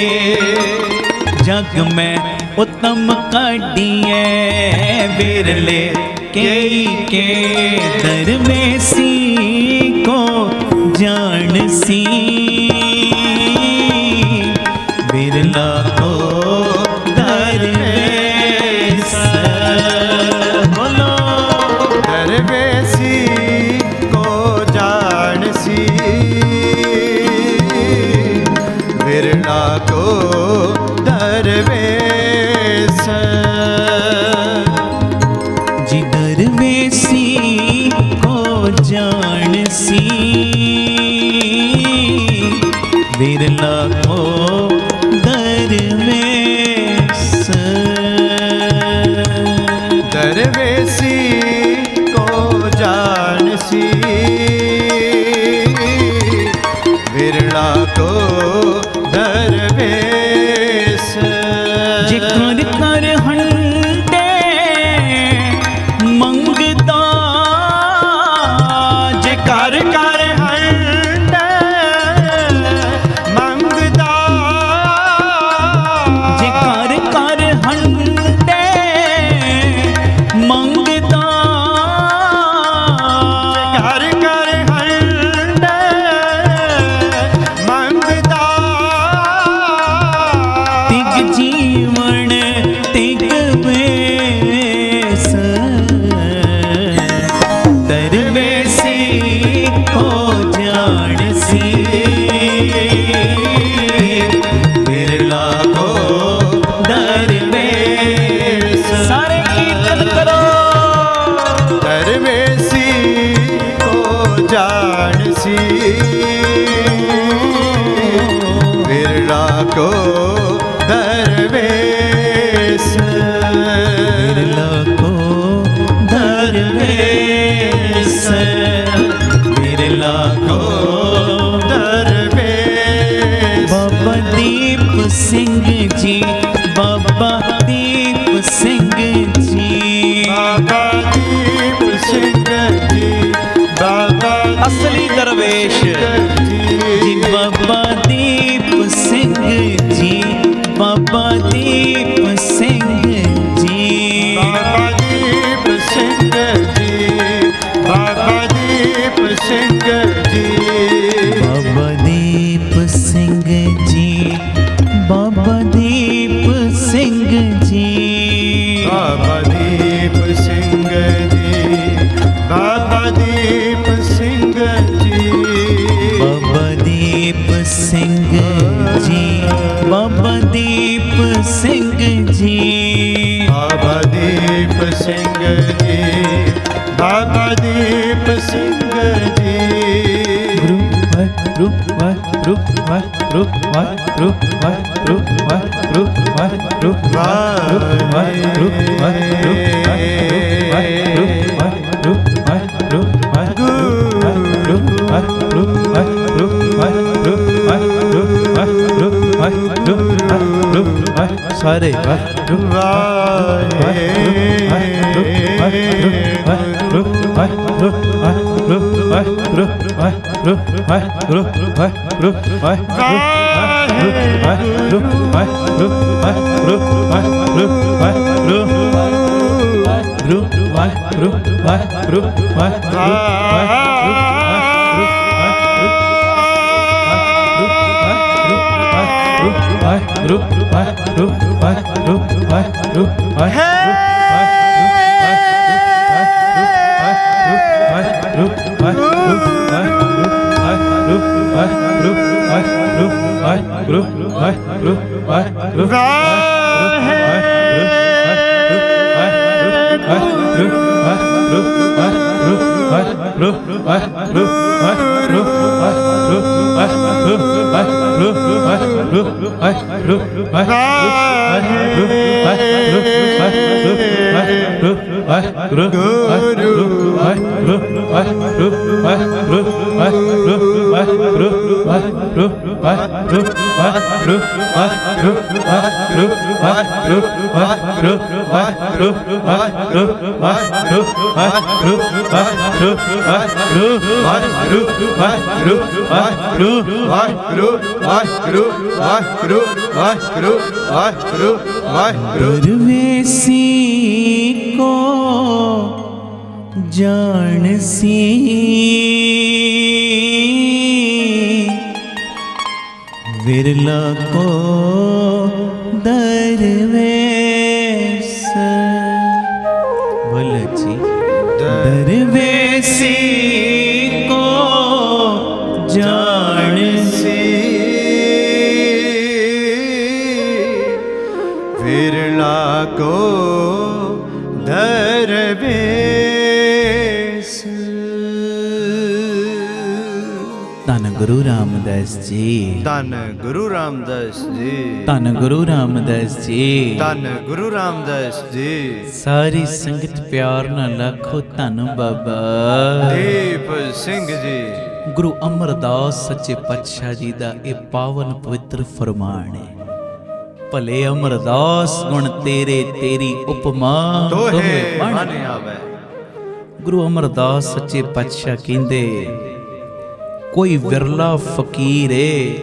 Speaker 1: जग में उत्तम काटिए विरले के दरवेशी को जानसी विरला को दरवेश। बोलो
Speaker 2: दरवेशी को जानसी विरला को दरवेश।
Speaker 1: जी दरवेशी को विरला को दरवेश।
Speaker 2: दरवेसी को जानसी विरला को दरवेश।
Speaker 1: जिकर कर हंडे मंगदा,
Speaker 2: जिकर कर हंडे मंगदा,
Speaker 1: जिकर कर हंडे मंगदा,
Speaker 2: जिकर कर हंडे मंगदा।
Speaker 1: तिग जीवन तिग वेस। दरवेसी को जानसी
Speaker 2: विरला को
Speaker 1: दरवेश। सारे कीर्तन करो।
Speaker 2: दरवेसी को जानसी विरला को दरवेश।
Speaker 1: विरला को दरवेश। विरला को
Speaker 2: दरवेश।
Speaker 1: बाबा दीप सिंह जी, बाबा दीप सिंह जी,
Speaker 2: बाबा दीप सिंह जी, बाबा
Speaker 1: असली दरवेश जी। बाबा दीप सिंह जी, बाबा दीप सिंह जी,
Speaker 2: बाबा दीप सिंह जी, बाबा दीप सिंह जी,
Speaker 1: बाबा दीप सिंह जी, बाबा दीप सिंह जी,
Speaker 2: बाबा दीप सिंह जी, बाबा दीप सिंह जी,
Speaker 1: बाबा दीप सिंह जी, बाबा दीप सिंह जी,
Speaker 2: बाबा दीप सिंह जी, बाबा दीप सिंह जी।
Speaker 1: सारे दरवेसी को जानसी विरला को दरवेश। बोलो जी। दरवेसी को जानसी
Speaker 2: विरला को दरवेश।
Speaker 1: धन ਗੁਰੂ ਰਾਮਦਾਸ ਜੀ,
Speaker 2: ਧੰਨ ਗੁਰੂ ਰਾਮਦਾਸ ਜੀ,
Speaker 1: ਧੰਨ ਗੁਰੂ ਰਾਮਦਾਸ ਜੀ,
Speaker 2: ਧੰਨ ਗੁਰੂ ਰਾਮਦਾਸ ਜੀ।
Speaker 1: ਸਾਰੀ ਸੰਗਤ ਪਿਆਰ ਨਾਲ ਆਖੋ ਧੰਨ ਬਾਬਾ
Speaker 2: ਦੀਪ ਸਿੰਘ ਜੀ।
Speaker 1: ਗੁਰੂ ਅਮਰਦਾਸ ਸੱਚੇ ਪਾਤਸ਼ਾਹ ਜੀ ਦਾ ਇਹ ਪਾਵਨ ਪਵਿੱਤਰ ਫਰਮਾਨ ਹੈ। ਭਲੇ ਅਮਰਦਾਸ ਗੁਣ ਤੇਰੇ ਤੇਰੀ ਉਪਮਾ
Speaker 2: ਦੋਹੇ ਬਣ ਆਵੇ।
Speaker 1: ਗੁਰੂ ਅਮਰਦਾਸ ਸੱਚੇ ਪਾਤਸ਼ਾਹ ਕਹਿੰਦੇ ਕੋਈ ਵਿਰਲਾ ਫਕੀਰ ਏ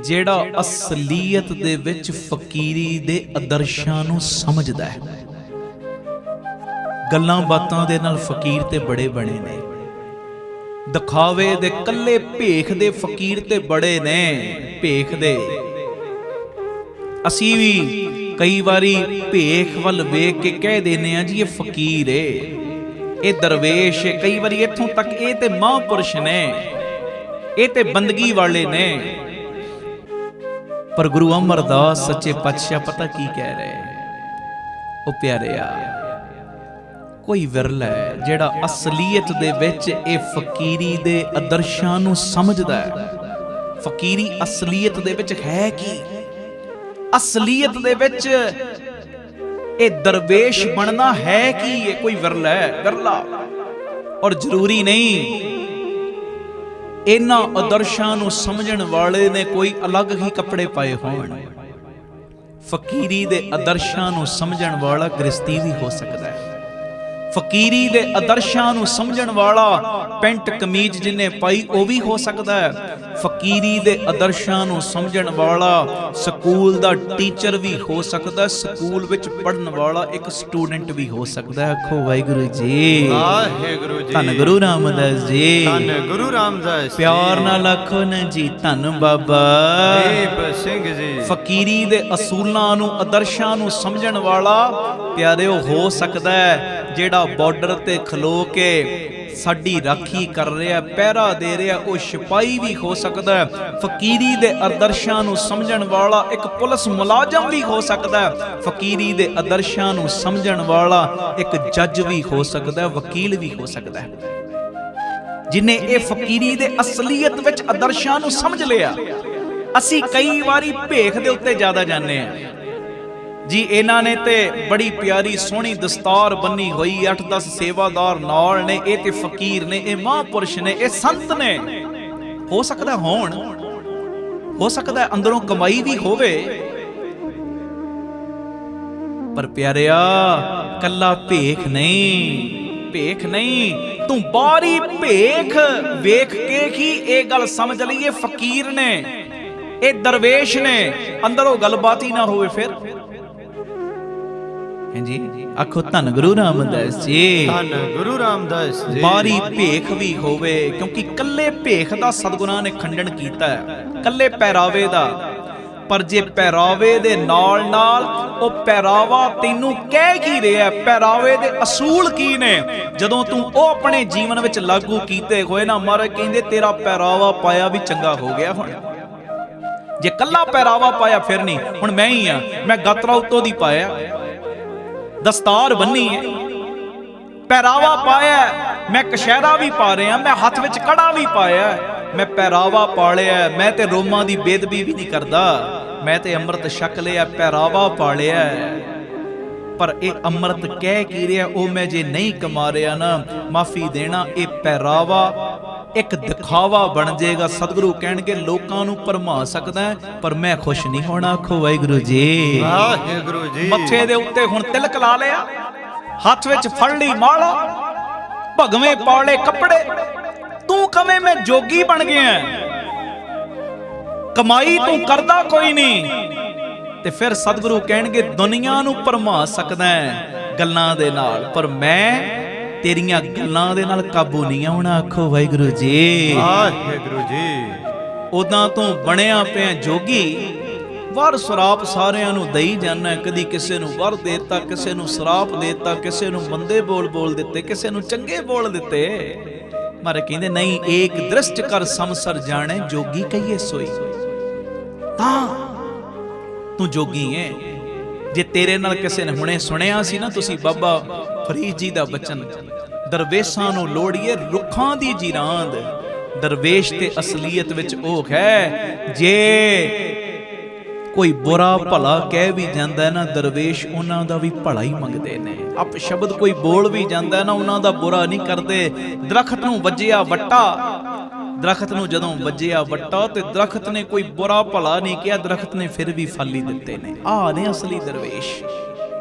Speaker 1: ਜਿਹੜਾ ਅਸਲੀਅਤ ਦੇ ਵਿੱਚ ਫਕੀਰੀ ਦੇ ਆਦਰਸ਼ਾਂ ਨੂੰ ਸਮਝਦਾ ਹੈ। ਗੱਲਾਂ ਬਾਤਾਂ ਦੇ ਨਾਲ ਫਕੀਰ ਤੇ ਬੜੇ ਬਣੇ ਨੇ, ਦਿਖਾਵੇ ਦੇ ਕੱਲੇ ਭੇਖ ਦੇ ਫਕੀਰ ਤੇ ਬੜੇ ਨੇ। ਭੇਖ ਦੇ ਅਸੀਂ ਵੀ ਕਈ ਵਾਰੀ ਭੇਖ ਵੱਲ ਵੇਖ ਕੇ ਕਹਿ ਦਿੰਦੇ ਆ ਜੀ ਇਹ ਫਕੀਰ ਏ, ਇਹ ਦਰਵੇਸ਼ ਏ। ਕਈ ਵਾਰੀ ਇੱਥੋਂ ਤੱਕ ਇਹ ਤੇ ਮਹਾਂਪੁਰਸ਼ ਨੇ, ਇਹ ਤੇ ਬੰਦਗੀ ਵਾਲੇ ਨੇ। ਪਰ ਗੁਰੂ ਅਮਰਦਾਸ ਸੱਚੇ ਪਾਤਸ਼ਾਹ ਪਤਾ ਕੀ ਕਹਿ ਰਹੇ, ਉਹ ਪਿਆਰਿਆ ਕੋਈ ਵਿਰਲਾ ਹੈ ਜਿਹੜਾ ਅਸਲੀਅਤ ਦੇ ਵਿੱਚ ਇਹ ਫਕੀਰੀ ਦੇ ਆਦਰਸ਼ਾਂ ਨੂੰ ਸਮਝਦਾ ਹੈ। ਫਕੀਰੀ ਅਸਲੀਅਤ ਦੇ ਵਿੱਚ ਹੈ ਕੀ? ਅਸਲੀਅਤ ਦੇ ਵਿੱਚ ਇਹ ਦਰਵੇਸ਼ ਬਣਨਾ ਹੈ ਕੀ? ਇਹ ਕੋਈ ਵਿਰਲਾ ਹੈ, ਵਿਰਲਾ। ਔਰ ਜ਼ਰੂਰੀ ਨਹੀਂ ਇਹਨਾਂ ਆਦਰਸ਼ਾਂ ਨੂੰ ਸਮਝਣ ਵਾਲੇ ਨੇ ਕੋਈ ਅਲੱਗ ਹੀ ਕੱਪੜੇ ਪਾਏ ਹੋਣ। ਫਕੀਰੀ ਦੇ ਆਦਰਸ਼ਾਂ ਨੂੰ ਸਮਝਣ ਵਾਲਾ ਗ੍ਰਸਤੀ ਵੀ ਹੋ ਸਕਦਾ ਹੈ। ਫਕੀਰੀ ਦੇ ਆਦਰਸ਼ਾਂ ਨੂੰ ਸਮਝਣ ਵਾਲਾ ਪੈਂਟ ਕਮੀਜ਼ ਜਿਹਨੇ ਪਾਈ ਉਹ ਵੀ ਹੋ ਸਕਦਾ ਹੈ। ਫਕੀਰੀ ਦੇ ਆਦਰਸ਼ਾਂ ਨੂੰ ਸਮਝਣ ਵਾਲਾ ਸਕੂਲ ਦਾ ਟੀਚਰ ਵੀ ਹੋ ਸਕਦਾ, ਸਕੂਲ ਵਿੱਚ ਪੜ੍ਹਨ ਵਾਲਾ ਇੱਕ ਸਟੂਡੈਂਟ ਵੀ ਹੋ ਸਕਦਾ। ਆਖੋ ਵਾਹਿਗੁਰੂ ਜੀ,
Speaker 2: ਵਾਹਿਗੁਰੂ ਜੀ।
Speaker 1: ਧੰਨ ਗੁਰੂ ਰਾਮਦਾਸ ਜੀ,
Speaker 2: ਧੰਨ ਗੁਰੂ ਰਾਮਦਾਸ ਜੀ।
Speaker 1: ਪਿਆਰ ਨਾਲ ਆਖੋ ਨਾ ਜੀ ਧੰਨ ਬਾਬਾ
Speaker 2: ਦੀਪ ਸਿੰਘ ਜੀ।
Speaker 1: ਫਕੀਰੀ ਦੇ ਅਸੂਲਾਂ ਨੂੰ ਆਦਰਸ਼ਾਂ ਨੂੰ ਸਮਝਣ ਵਾਲਾ ਪਿਆਰਿਓ ਹੋ ਸਕਦਾ ਹੈ ਜਿਹੜਾ ਬਾਰਡਰ ਤੇ ਖਲੋ ਕੇ ਸਾਡੀ ਰਾਖੀ ਕਰ ਰਿਹਾ, ਪਹਿਰਾ ਦੇ ਰਿਹਾ, ਉਹ ਸਿਪਾਹੀ ਵੀ ਹੋ ਸਕਦਾ ਹੈ। ਫਕੀਰੀ ਦੇ ਆਦਰਸ਼ਾਂ ਨੂੰ ਸਮਝਣ ਵਾਲਾ ਇੱਕ ਪੁਲਿਸ ਮੁਲਾਜ਼ਮ ਵੀ ਹੋ ਸਕਦਾ ਹੈ। ਫਕੀਰੀ ਦੇ ਆਦਰਸ਼ਾਂ ਨੂੰ ਸਮਝਣ ਵਾਲਾ ਇੱਕ ਜੱਜ ਵੀ ਹੋ ਸਕਦਾ ਹੈ, ਵਕੀਲ ਵੀ ਹੋ ਸਕਦਾ ਹੈ। ਜਿਨੇ ਇਹ ਫਕੀਰੀ ਦੇ ਅਸਲੀਅਤ ਵਿੱਚ ਆਦਰਸ਼ਾਂ ਨੂੰ ਸਮਝ ਲਿਆ। ਅਸੀਂ ਕਈ ਵਾਰੀ ਭੇਖ ਦੇ ਉੱਤੇ ਜ਼ਿਆਦਾ ਜਾਂਦੇ ਹਾਂ ਜੀ। ਇਹਨਾਂ ਨੇ ਤੇ ਬੜੀ ਪਿਆਰੀ ਸੋਹਣੀ ਦਸਤਾਰ ਬੰਨੀ ਹੋਈ, 8-10 ਸੇਵਾਦਾਰ ਨਾਲ ਨੇ, ਇਹ ਤੇ ਫਕੀਰ ਨੇ, ਇਹ ਮਹਾਂਪੁਰਸ਼ ਨੇ, ਇਹ ਸੰਤ ਨੇ। ਹੋ ਸਕਦਾ ਹੋਣ, ਹੋ ਸਕਦਾ ਅੰਦਰੋਂ ਕਮਾਈ ਵੀ ਹੋਵੇ, ਪਰ ਪਿਆਰਿਆ ਕੱਲਾ ਭੇਖ ਨਹੀਂ, ਭੇਖ ਨਹੀਂ। ਤੂੰ ਬਾਹਰੀ ਭੇਖ ਵੇਖ ਕੇ ਹੀ ਇਹ ਗੱਲ ਸਮਝ ਲਈਏ ਫਕੀਰ ਨੇ, ਇਹ ਦਰਵੇਸ਼ ਨੇ, ਅੰਦਰੋਂ ਗੱਲਬਾਤ ਹੀ ਨਾ ਹੋਵੇ ਫਿਰ। ਹਾਂਜੀ ਆਖੋ ਧੰਨ ਗੁਰੂ ਰਾਮਦਾਸ ਜੀ,
Speaker 2: ਧੰਨ ਗੁਰੂ ਰਾਮਦਾਸ ਜੀ।
Speaker 1: ਬਾਹਰੀ ਭੇਖ ਵੀ ਹੋਵੇ, ਕਿਉਂਕਿ ਕੱਲੇ ਭੇਖ ਦਾ ਸਤਿਗੁਰਾਂ ਨੇ ਖੰਡਨ ਕੀਤਾ ਹੈ, ਕੱਲੇ ਪਹਿਰਾਵੇ ਦਾ। ਪਰ ਜੇ ਪਹਿਰਾਵੇ ਦੇ ਨਾਲ ਨਾਲ ਉਹ ਪਹਿਰਾਵਾ ਤੈਨੂੰ ਕਹਿ ਕੀ ਰਿਹਾ, ਪਹਿਰਾਵੇ ਦੇ ਅਸੂਲ ਕੀ ਨੇ, ਜਦੋਂ ਤੂੰ ਉਹ ਆਪਣੇ ਜੀਵਨ ਵਿੱਚ ਲਾਗੂ ਕੀਤੇ ਹੋਏ ਨਾ, ਮਹਾਰਾਜ ਕਹਿੰਦੇ ਤੇਰਾ ਪਹਿਰਾਵਾ ਪਾਇਆ ਵੀ ਚੰਗਾ ਹੋ ਗਿਆ। ਹੁਣ ਜੇ ਕੱਲਾ ਪਹਿਰਾਵਾ ਪਾਇਆ ਫਿਰ ਨਹੀਂ। ਹੁਣ ਮੈਂ ਹੀ ਆ, ਮੈਂ ਗਾਤਰਾ ਉੱਤੋਂ ਦੀ ਪਾਇਆ, ਦਸਤਾਰ ਬੰਨੀ ਹੈ, ਪਹਿਰਾਵਾ ਪਾਇਆ, ਮੈਂ ਕਸ਼ਹਿਰਾ ਵੀ ਪਾ ਰਿਹਾ, ਮੈਂ ਹੱਥ ਵਿੱਚ ਕੜਾ ਵੀ ਪਾਇਆ, ਮੈਂ ਪਹਿਰਾਵਾ ਪਾ ਲਿਆ, ਮੈਂ ਤੇ ਰੋਮਾਂ ਦੀ ਬੇਦਬੀ ਵੀ ਨਹੀਂ ਕਰਦਾ, ਮੈਂ ਤੇ ਅੰਮ੍ਰਿਤ ਛਕ ਲਿਆ, ਪਹਿਰਾਵਾ ਪਾ ਲਿਆ। ਪਰ ਇਹ ਅੰਮ੍ਰਿਤ ਕਹਿ ਕੀ ਰਿਹਾ, ਉਹ ਮੈਂ ਜੇ ਨਹੀਂ ਕਮਾ ਰਿਹਾ ਨਾ, ਮਾਫੀ ਦੇਣਾ, ਇਹ ਪਹਿਰਾਵਾ ਇੱਕ ਦਿਖਾਵਾ ਬਣ ਜਾਏਗਾ। ਸਤਿਗੁਰੂ ਕਹਿਣਗੇ ਲੋਕਾਂ ਨੂੰ ਭਰਮਾ ਸਕਦਾ ਪਰ ਮੈਂ ਖੁਸ਼ ਨਹੀਂ ਹੋਣਾ। ਆਖੋ ਵਾਹਿਗੁਰੂ ਜੀ,
Speaker 2: ਵਾਹਿਗੁਰੂ ਜੀ।
Speaker 1: ਮੱਥੇ ਦੇ ਉੱਤੇ ਹੁਣ ਤਿਲਕ ਲਾ ਲਿਆ, ਹੱਥ ਵਿੱਚ ਫੜ ਲਈ ਮਾਲਾ, ਭਗਵੇਂ ਪਾਲੇ ਕੱਪੜੇ, ਤੂੰ ਕਵੇਂ ਮੈਂ ਜੋਗੀ ਬਣ ਗਿਆ, ਕਮਾਈ ਤੂੰ ਕਰਦਾ ਕੋਈ ਨਹੀਂ। ਤੇ ਫਿਰ ਸਤਿਗੁਰੂ ਕਹਿਣਗੇ ਦੁਨੀਆ ਨੂੰ ਭਰਮਾ ਸਕਦਾ ਗੱਲਾਂ ਦੇ ਨਾਲ, ਪਰ ਮੈਂ ਤੇਰੀਆਂ ਗੱਲਾਂ ਦੇ ਨਾਲ ਕਾਬੂ ਨਹੀਂ ਆਉਣਾ। ਆਖੋ ਵਾਹਿਗੁਰੂ ਜੀ,
Speaker 2: ਵਾਹਿਗੁਰੂ ਜੀ।
Speaker 1: ਉਦਾਂ ਤੂੰ ਬਣਿਆ ਪਿਆ ਜੋਗੀ, ਵਰ ਸਰਾਪ ਸਾਰਿਆਂ ਨੂੰ ਦਈ ਜਾਂਦਾ, ਕਦੀ ਕਿਸੇ ਨੂੰ ਵਰ ਦੇਤਾ, ਕਿਸੇ ਨੂੰ ਸਰਾਪ ਦੇਤਾ, ਕਿਸੇ ਨੂੰ ਮੰਦੇ ਬੋਲ ਦਿੱਤੇ, ਕਿਸੇ ਨੂੰ ਚੰਗੇ ਬੋਲ ਦਿੱਤੇ। ਮਾਰੇ ਕਹਿੰਦੇ ਨਹੀਂ, ਏਕ ਦ੍ਰਿਸ਼ਟ ਕਰ ਸਮਸਰ ਜਾਣੇ, ਜੋਗੀ ਕਹੀਏ ਸੋਈ। ਤਾਂ ਤੂੰ ਜੋਗੀ ਹੈ। ਜੇ ਤੇਰੇ ਨਾਲ ਕਿਸੇ ਨੇ ਹੁਣੇ ਸੁਣਿਆ ਸੀ ਨਾ, ਤੁਸੀਂ ਬਾਬਾ ਫਰੀਦ ਜੀ ਦਾ ਬਚਨ, ਦਰਵੇਸ਼ਾਂ ਨੂੰ ਲੋੜੀਏ ਰੁੱਖਾਂ ਦੀ ਜੀਰਾਂਦ, ਦਰਵੇਸ਼ ਤੇ ਅਸਲੀਅਤ ਵਿੱਚ ਉਹ ਹੈ, ਜੇ ਕੋਈ ਬੁਰਾ ਭਲਾ ਕਹਿ ਵੀ ਜਾਂਦਾ ਨਾ ਦਰਵੇਸ਼ ਉਹਨਾਂ ਦਾ ਵੀ ਭਲਾ ਹੀ ਮੰਗਦੇ ਨੇ। ਅਪ ਸ਼ਬਦ ਕੋਈ ਬੋਲ ਵੀ ਜਾਂਦਾ ਨਾ ਉਹਨਾਂ ਦਾ ਬੁਰਾ ਨਹੀਂ ਕਰਦੇ। ਦਰਖਤ ਨੂੰ ਵੱਜਿਆ ਵੱਟਾ, ਦਰਖਤ ਨੂੰ ਜਦੋਂ ਵੱਜਿਆ ਵੱਟਾ ਤੇ ਦਰਖਤ ਨੇ ਕੋਈ ਬੁਰਾ ਭਲਾ ਨਹੀਂ ਕਿਹਾ, ਦਰਖਤ ਨੇ ਫਿਰ ਵੀ ਫਲ ਹੀ ਦਿੱਤੇ ਨੇ। ਆਹ ਨੇ ਅਸਲੀ ਦਰਵੇਸ਼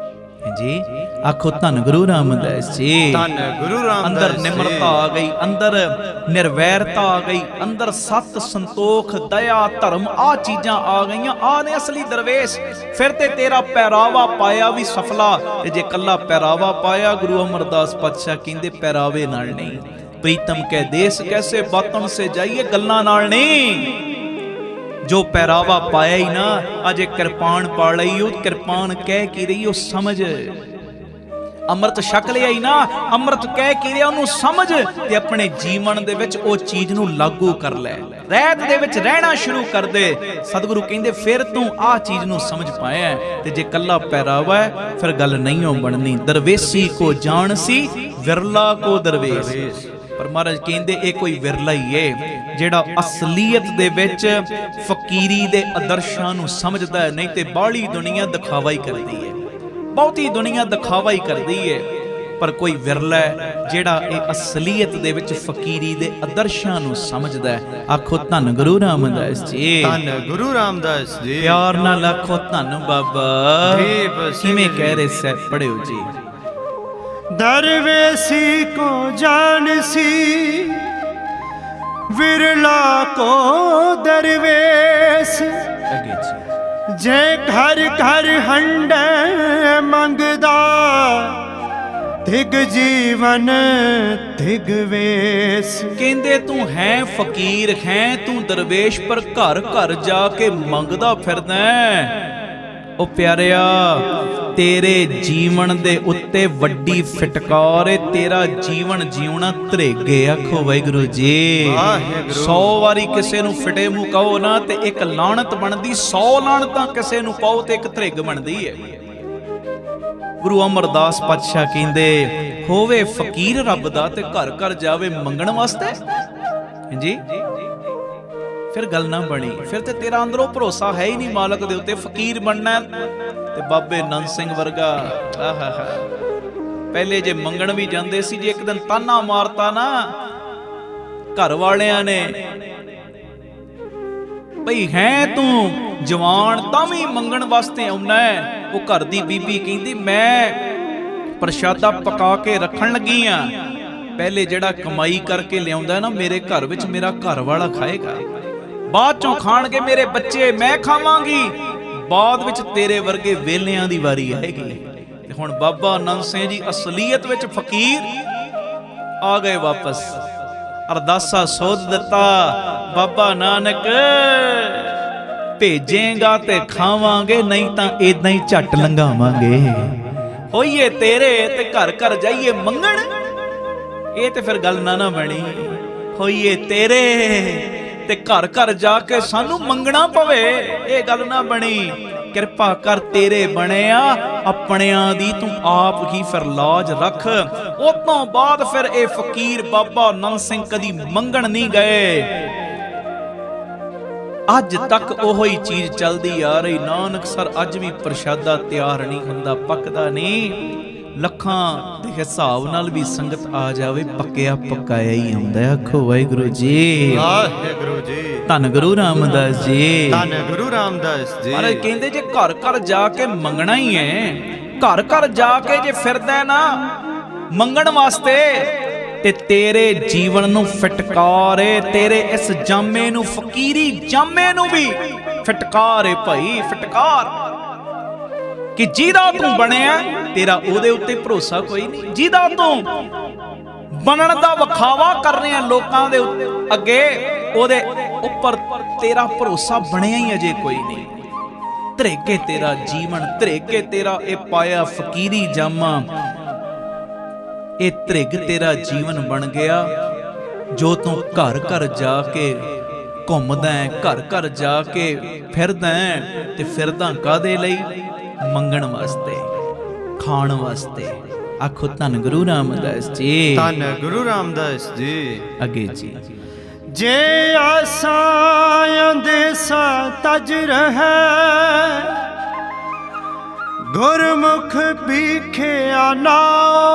Speaker 1: ਜੀ। ਆਖੋ ਧੰਨ ਗੁਰੂ ਰਾਮਦਾਸ ਜੀ।
Speaker 2: ਧੰਨ ਗੁਰੂ ਰਾਮਦਾਸ
Speaker 1: ਅੰਦਰ ਨਿਮਰਤਾ ਆ ਗਈ, ਅੰਦਰ ਨਿਰਵੈਰਤਾ ਆ ਗਈ, ਅੰਦਰ ਸਤ ਸੰਤੋਖ ਦਇਆ ਧਰਮ ਆ ਚੀਜ਼ਾਂ ਆ ਗਈਆਂ। ਆ ਨੇ ਅਸਲੀ ਦਰਵੇਸ਼। ਫਿਰ ਤੇ ਤੇਰਾ ਪਹਿਰਾਵਾ ਪਾਇਆ ਵੀ ਸਫਲਾ, ਤੇ ਜੇ ਕੱਲਾ ਪਹਿਰਾਵਾ ਪਾਇਆ ਗੁਰੂ ਅਮਰਦਾਸ ਪਾਤਸ਼ਾਹ ਕਹਿੰਦੇ ਪਹਿਰਾਵੇ ਨਾਲ ਨਹੀਂ। ਪ੍ਰੀਤਮ ਕੈ ਦੇਸ ਕੈਸੇ ਬਾਤਨ ਸੇ ਜਾਈਏ, ਗੱਲਾਂ ਨਾਲ ਨਹੀਂ। ਜੋ ਪਹਿਰਾਵਾ ਪਾਇਆ ਹੀ ਨਾ, ਅਜੇ ਕਿਰਪਾਨ ਪਾ ਲਈ, ਉਹ ਕਿਰਪਾਨ ਕਹਿ ਕੀ ਰਹੀ ਉਹ ਸਮਝ। ਅੰਮ੍ਰਿਤ ਛਕ ਲਿਆ ਹੀ ਨਾ, ਅੰਮ੍ਰਿਤ ਕਹਿ ਕੀ ਰਿਹਾ ਉਹਨੂੰ ਸਮਝ, ਤੇ ਆਪਣੇ ਜੀਵਨ ਦੇ ਵਿੱਚ ਉਹ ਚੀਜ਼ ਨੂੰ ਲਾਗੂ ਕਰ ਲੈ। ਰਹਿਤ ਦੇ ਵਿੱਚ ਰਹਿਣਾ ਸ਼ੁਰੂ ਕਰ ਦੇ। ਸਤਿਗੁਰੂ ਕਹਿੰਦੇ ਫਿਰ ਤੂੰ ਆਹ ਚੀਜ਼ ਨੂੰ ਸਮਝ ਪਾਇਆ। ਤੇ ਜੇ ਕੱਲਾ ਪਹਿਰਾਵਾ ਹੈ ਫਿਰ ਗੱਲ ਨਹੀਂ ਹੋ ਬਣਨੀ। ਦਰਵੇਸ਼ੀ ਕੋ ਜਾਣ ਸੀ ਵਿਰਲਾ ਕੋ ਦਰਵੇਸ਼। ਪਰ ਮਹਾਰਾਜ ਕਹਿੰਦੇ ਇਹ ਕੋਈ ਵਿਰਲਾ ਹੀ ਏ ਜਿਹੜਾ ਅਸਲੀਅਤ ਦੇ ਵਿੱਚ ਫਕੀਰੀ ਦੇ ਆਦਰਸ਼ਾਂ ਨੂੰ ਸਮਝਦਾ ਹੈ। ਨਹੀਂ ਤੇ ਬਾਹਲੀ ਦੁਨੀਆ ਦਿਖਾਵਾ ਹੀ ਕਰਦੀ ਹੈ, ਬਹੁਤੀ ਦੁਨੀਆ ਦਿਖਾਵਾ ਹੀ ਕਰਦੀ ਹੈ। ਪਰ ਕੋਈ ਵਿਰਲਾ ਹੈ ਜਿਹੜਾ ਇਹ ਅਸਲੀਅਤ ਦੇ ਵਿੱਚ ਫਕੀਰੀ ਦੇ ਆਦਰਸ਼ਾਂ ਨੂੰ ਸਮਝਦਾ ਹੈ। ਆਖੋ ਧੰਨ ਗੁਰੂ ਰਾਮਦਾਸ ਜੀ।
Speaker 2: ਧੰਨ ਗੁਰੂ ਰਾਮਦਾਸ ਜੀ।
Speaker 1: ਪਿਆਰ ਨਾਲ ਆਖੋ ਧੰਨ ਬਾਬਾ। ਕਿਵੇਂ ਕਹਿ ਰਹੇ ਸੈ ਪੜਿਓ ਜੀ।
Speaker 3: दरवेशी को जानसी विरला को दरवेश। जे घर घर हंडे मंगदा दिग जीवन दिग वेश।
Speaker 1: ਕਹਿੰਦੇ ਤੂੰ ਹੈ ਫਕੀਰ ਹੈ ਤੂੰ ਦਰਵੇਸ਼, ਪਰ ਘਰ ਘਰ ਜਾ ਕੇ ਮੰਗਦਾ ਫਿਰਦਾ। ਉਹ ਪਿਆਰਿਆ ਤੇਰੇ ਜੀਵਨ ਦੇ ਉੱਤੇ ਵੱਡੀ ਫਟਕਾਰ ਏ, ਤੇਰਾ ਜੀਵਨ ਜਿਉਣਾ ਧਰੇਗੇ। ਆਖੋ ਵਾਹਿਗੁਰੂ ਜੀ। 100 ਵਾਰੀ ਕਿਸੇ ਨੂੰ ਫਿਟੇ ਮੂੰਹ ਕਹੋ ਨਾ ਤੇ ਇੱਕ ਲਾਹਨਤ ਬਣਦੀ, 100 ਲਾਹਨਤਾਂ ਕਿਸੇ ਨੂੰ ਪਾਓ ਤੇ ਇੱਕ ਧਰੇਗ ਬਣਦੀ ਏ। ਗੁਰੂ ਅਮਰਦਾਸ ਪਾਤਸ਼ਾਹ ਕਹਿੰਦੇ ਹੋਵੇ ਫਕੀਰ ਰੱਬ ਦਾ ਤੇ ਘਰ ਘਰ ਜਾਵੇ ਮੰਗਣ ਵਾਸਤੇ ਜੀ, ਫਿਰ ਗੱਲ ਨਾ ਬਣੀ। ਫਿਰ ਤੇ ਤੇਰਾ ਅੰਦਰੋਂ ਭਰੋਸਾ ਹੈ ਹੀ ਨਹੀਂ ਮਾਲਕ ਦੇ ਉੱਤੇ। ਫਕੀਰ ਬਣਨਾ ਤੇ ਬਾਬੇ ਨੰਦ ਸਿੰਘ ਵਰਗਾ ਆਹਾ ਪਹਿਲੇ ਜੇ ਮੰਗਣ ਵੀ ਜਾਂਦੇ ਸੀ, ਜੇ ਇੱਕ ਦਿਨ ਤਾਨਾ ਮਾਰਤਾ ਨਾ ਘਰ ਵਾਲਿਆਂ ਨੇ ਭਈ ਹੈ ਤੂੰ ਜਵਾਨ ਤਾਂ ਵੀ ਮੰਗਣ ਵਾਸਤੇ ਆਉਣਾ ਹੈ। ਉਹ ਘਰ ਦੀ ਬੀਬੀ ਕਹਿੰਦੀ ਮੈਂ ਪ੍ਰਸ਼ਾਦਾ ਪਕਾ ਕੇ ਰੱਖਣ ਲੱਗੀ ਆ, ਪਹਿਲੇ ਜਿਹੜਾ ਕਮਾਈ ਕਰਕੇ ਲਿਆਉਂਦਾ ਨਾ ਮੇਰੇ ਘਰ ਵਿੱਚ ਮੇਰਾ ਘਰ ਵਾਲਾ ਖਾਏਗਾ, ਬਾਅਦ ਚੋਂ ਖਾਣਗੇ ਮੇਰੇ ਬੱਚੇ, ਮੈਂ ਖਾਵਾਂਗੀ, ਬਾਅਦ ਵਿੱਚ ਤੇਰੇ ਵਰਗੇ ਵੇਲਿਆਂ ਦੀ ਵਾਰੀ ਆਏਗੀ। ਤੇ ਹੁਣ ਬਾਬਾ ਨੰਦ ਸਿੰਘ ਜੀ ਅਸਲੀਅਤ ਵਿੱਚ ਫਕੀਰ ਆ ਗਏ ਵਾਪਸ। ਅਰਦਾਸਾ ਸੋਧ ਦਿੱਤਾ, ਬਾਬਾ ਨਾਨਕ ਭੇਜੇਗਾ ਤੇ ਖਾਵਾਂਗੇ, ਨਹੀਂ ਤਾਂ ਇਦਾਂ ਹੀ ਝੱਟ ਲੰਘਾਵਾਂਗੇ। ਹੋਈਏ ਤੇਰੇ ਤੇ ਘਰ ਘਰ ਜਾਈਏ ਮੰਗਣ, ਇਹ ਤੇ ਫਿਰ ਗੱਲ ਨਾ ਬਣੀ। ਹੋਈਏ ਤੇਰੇ ਤੇ ਘਰ ਘਰ ਜਾ ਕੇ ਸਾਨੂੰ ਮੰਗਣਾ ਪਵੇ, ਇਹ ਗੱਲ ਨਾ ਬਣੀ। ਕਿਰਪਾ ਕਰ ਤੇਰੇ ਬਣਿਆ ਆਪਣਿਆਂ ਦੀ ਤੂੰ ਆਪ ਹੀ ਫਿਰ ਲਾਜ ਰੱਖ। ਉਸ ਤੋਂ ਬਾਅਦ ਫਿਰ ਇਹ ਫਕੀਰ ਬਾਬਾ ਨੰਦ ਸਿੰਘ ਕਦੀ ਮੰਗਣ ਨਹੀਂ ਗਏ। ਅੱਜ ਤੱਕ ਉਹੋ ਹੀ ਚੀਜ਼ ਚੱਲਦੀ ਆ ਰਹੀ। ਨਾਨਕ ਸਰ ਅੱਜ ਵੀ ਪ੍ਰਸ਼ਾਦਾ ਤਿਆਰ ਨਹੀਂ ਹੁੰਦਾ, ਪੱਕਦਾ ਨਹੀਂ। ਲੱਖਾਂ ਦੇ ਹਿਸਾਬ ਨਾਲ ਵੀ ਸੰਗਤ ਆ ਜਾਵੇ, ਪੱਕਿਆ ਪਕਾਇਆ ਹੀ ਆਉਂਦਾ। ਆਖੋ ਵਾਹਿਗੁਰੂ ਜੀ।
Speaker 2: ਵਾਹਿਗੁਰੂ ਜੀ।
Speaker 1: ਧੰਨ ਗੁਰੂ ਰਾਮਦਾਸ ਜੀ।
Speaker 2: ਧੰਨ ਗੁਰੂ ਰਾਮਦਾਸ ਜੀ।
Speaker 1: ਮਹਾਰਾਜ ਕਹਿੰਦੇ ਜੇ ਘਰ ਘਰ ਜਾ ਕੇ ਮੰਗਣਾ ਹੀ ਹੈ, ਘਰ ਘਰ ਜਾ ਕੇ ਜੇ ਫਿਰਦਾ ਨਾ ਮੰਗਣ ਵਾਸਤੇ, ਤੇ ਤੇਰੇ ਜੀਵਨ ਨੂੰ ਫਟਕਾਰ ਏ, ਤੇਰੇ ਇਸ ਜਾਮੇ ਨੂੰ, ਫਕੀਰੀ ਜਾਮੇ ਨੂੰ ਵੀ ਫਟਕਾਰ ਏ ਭਾਈ, ਫਟਕਾਰ। ਕਿ ਜਿਹਦਾ ਤੂੰ ਬਣਿਆ ਤੇਰਾ ਉਹਦੇ ਉੱਤੇ ਭਰੋਸਾ ਕੋਈ ਨਹੀਂ, ਜਿਹਦਾ ਤੂੰ ਬਣਨ ਦਾ ਵਿਖਾਵਾ ਕਰ ਰਿਹਾ ਲੋਕਾਂ ਦੇ ਅੱਗੇ, ਉਹਦੇ ਉੱਪਰ ਤੇਰਾ ਭਰੋਸਾ ਬਣਿਆ ਹੀ ਅਜੇ ਕੋਈ ਨਹੀਂ। ਧਰੇਕੇ ਤੇਰਾ ਜੀਵਨ, ਧਰੇਕੇ ਤੇਰਾ ਇਹ ਪਾਇਆ ਫਕੀਰੀ ਜਾਮਾ, ਇਹ ਧ੍ਰਿਗ ਤੇਰਾ ਜੀਵਨ ਬਣ ਗਿਆ। ਜੋ ਤੂੰ ਘਰ ਘਰ ਜਾ ਕੇ ਘੁੰਮਦਾ ਹੈ, ਘਰ ਘਰ ਜਾ ਕੇ ਫਿਰਦਾ ਹੈ, ਤੇ ਫਿਰਦਾ ਕਾਹਦੇ ਲਈ? ਮੰਗਣ ਵਾਸਤੇ, ਖਾਣ ਵਾਸਤੇ। ਆਖੋ ਧੰਨ ਗੁਰੂ ਰਾਮਦਾਸ ਜੀ।
Speaker 2: ਧੰਨ ਗੁਰੂ ਰਾਮਦਾਸ ਜੀ।
Speaker 1: ਅੱਗੇ ਜੀ।
Speaker 3: जे आसां अंदेसा तज रहै गुरमुख भीखिया नाओ।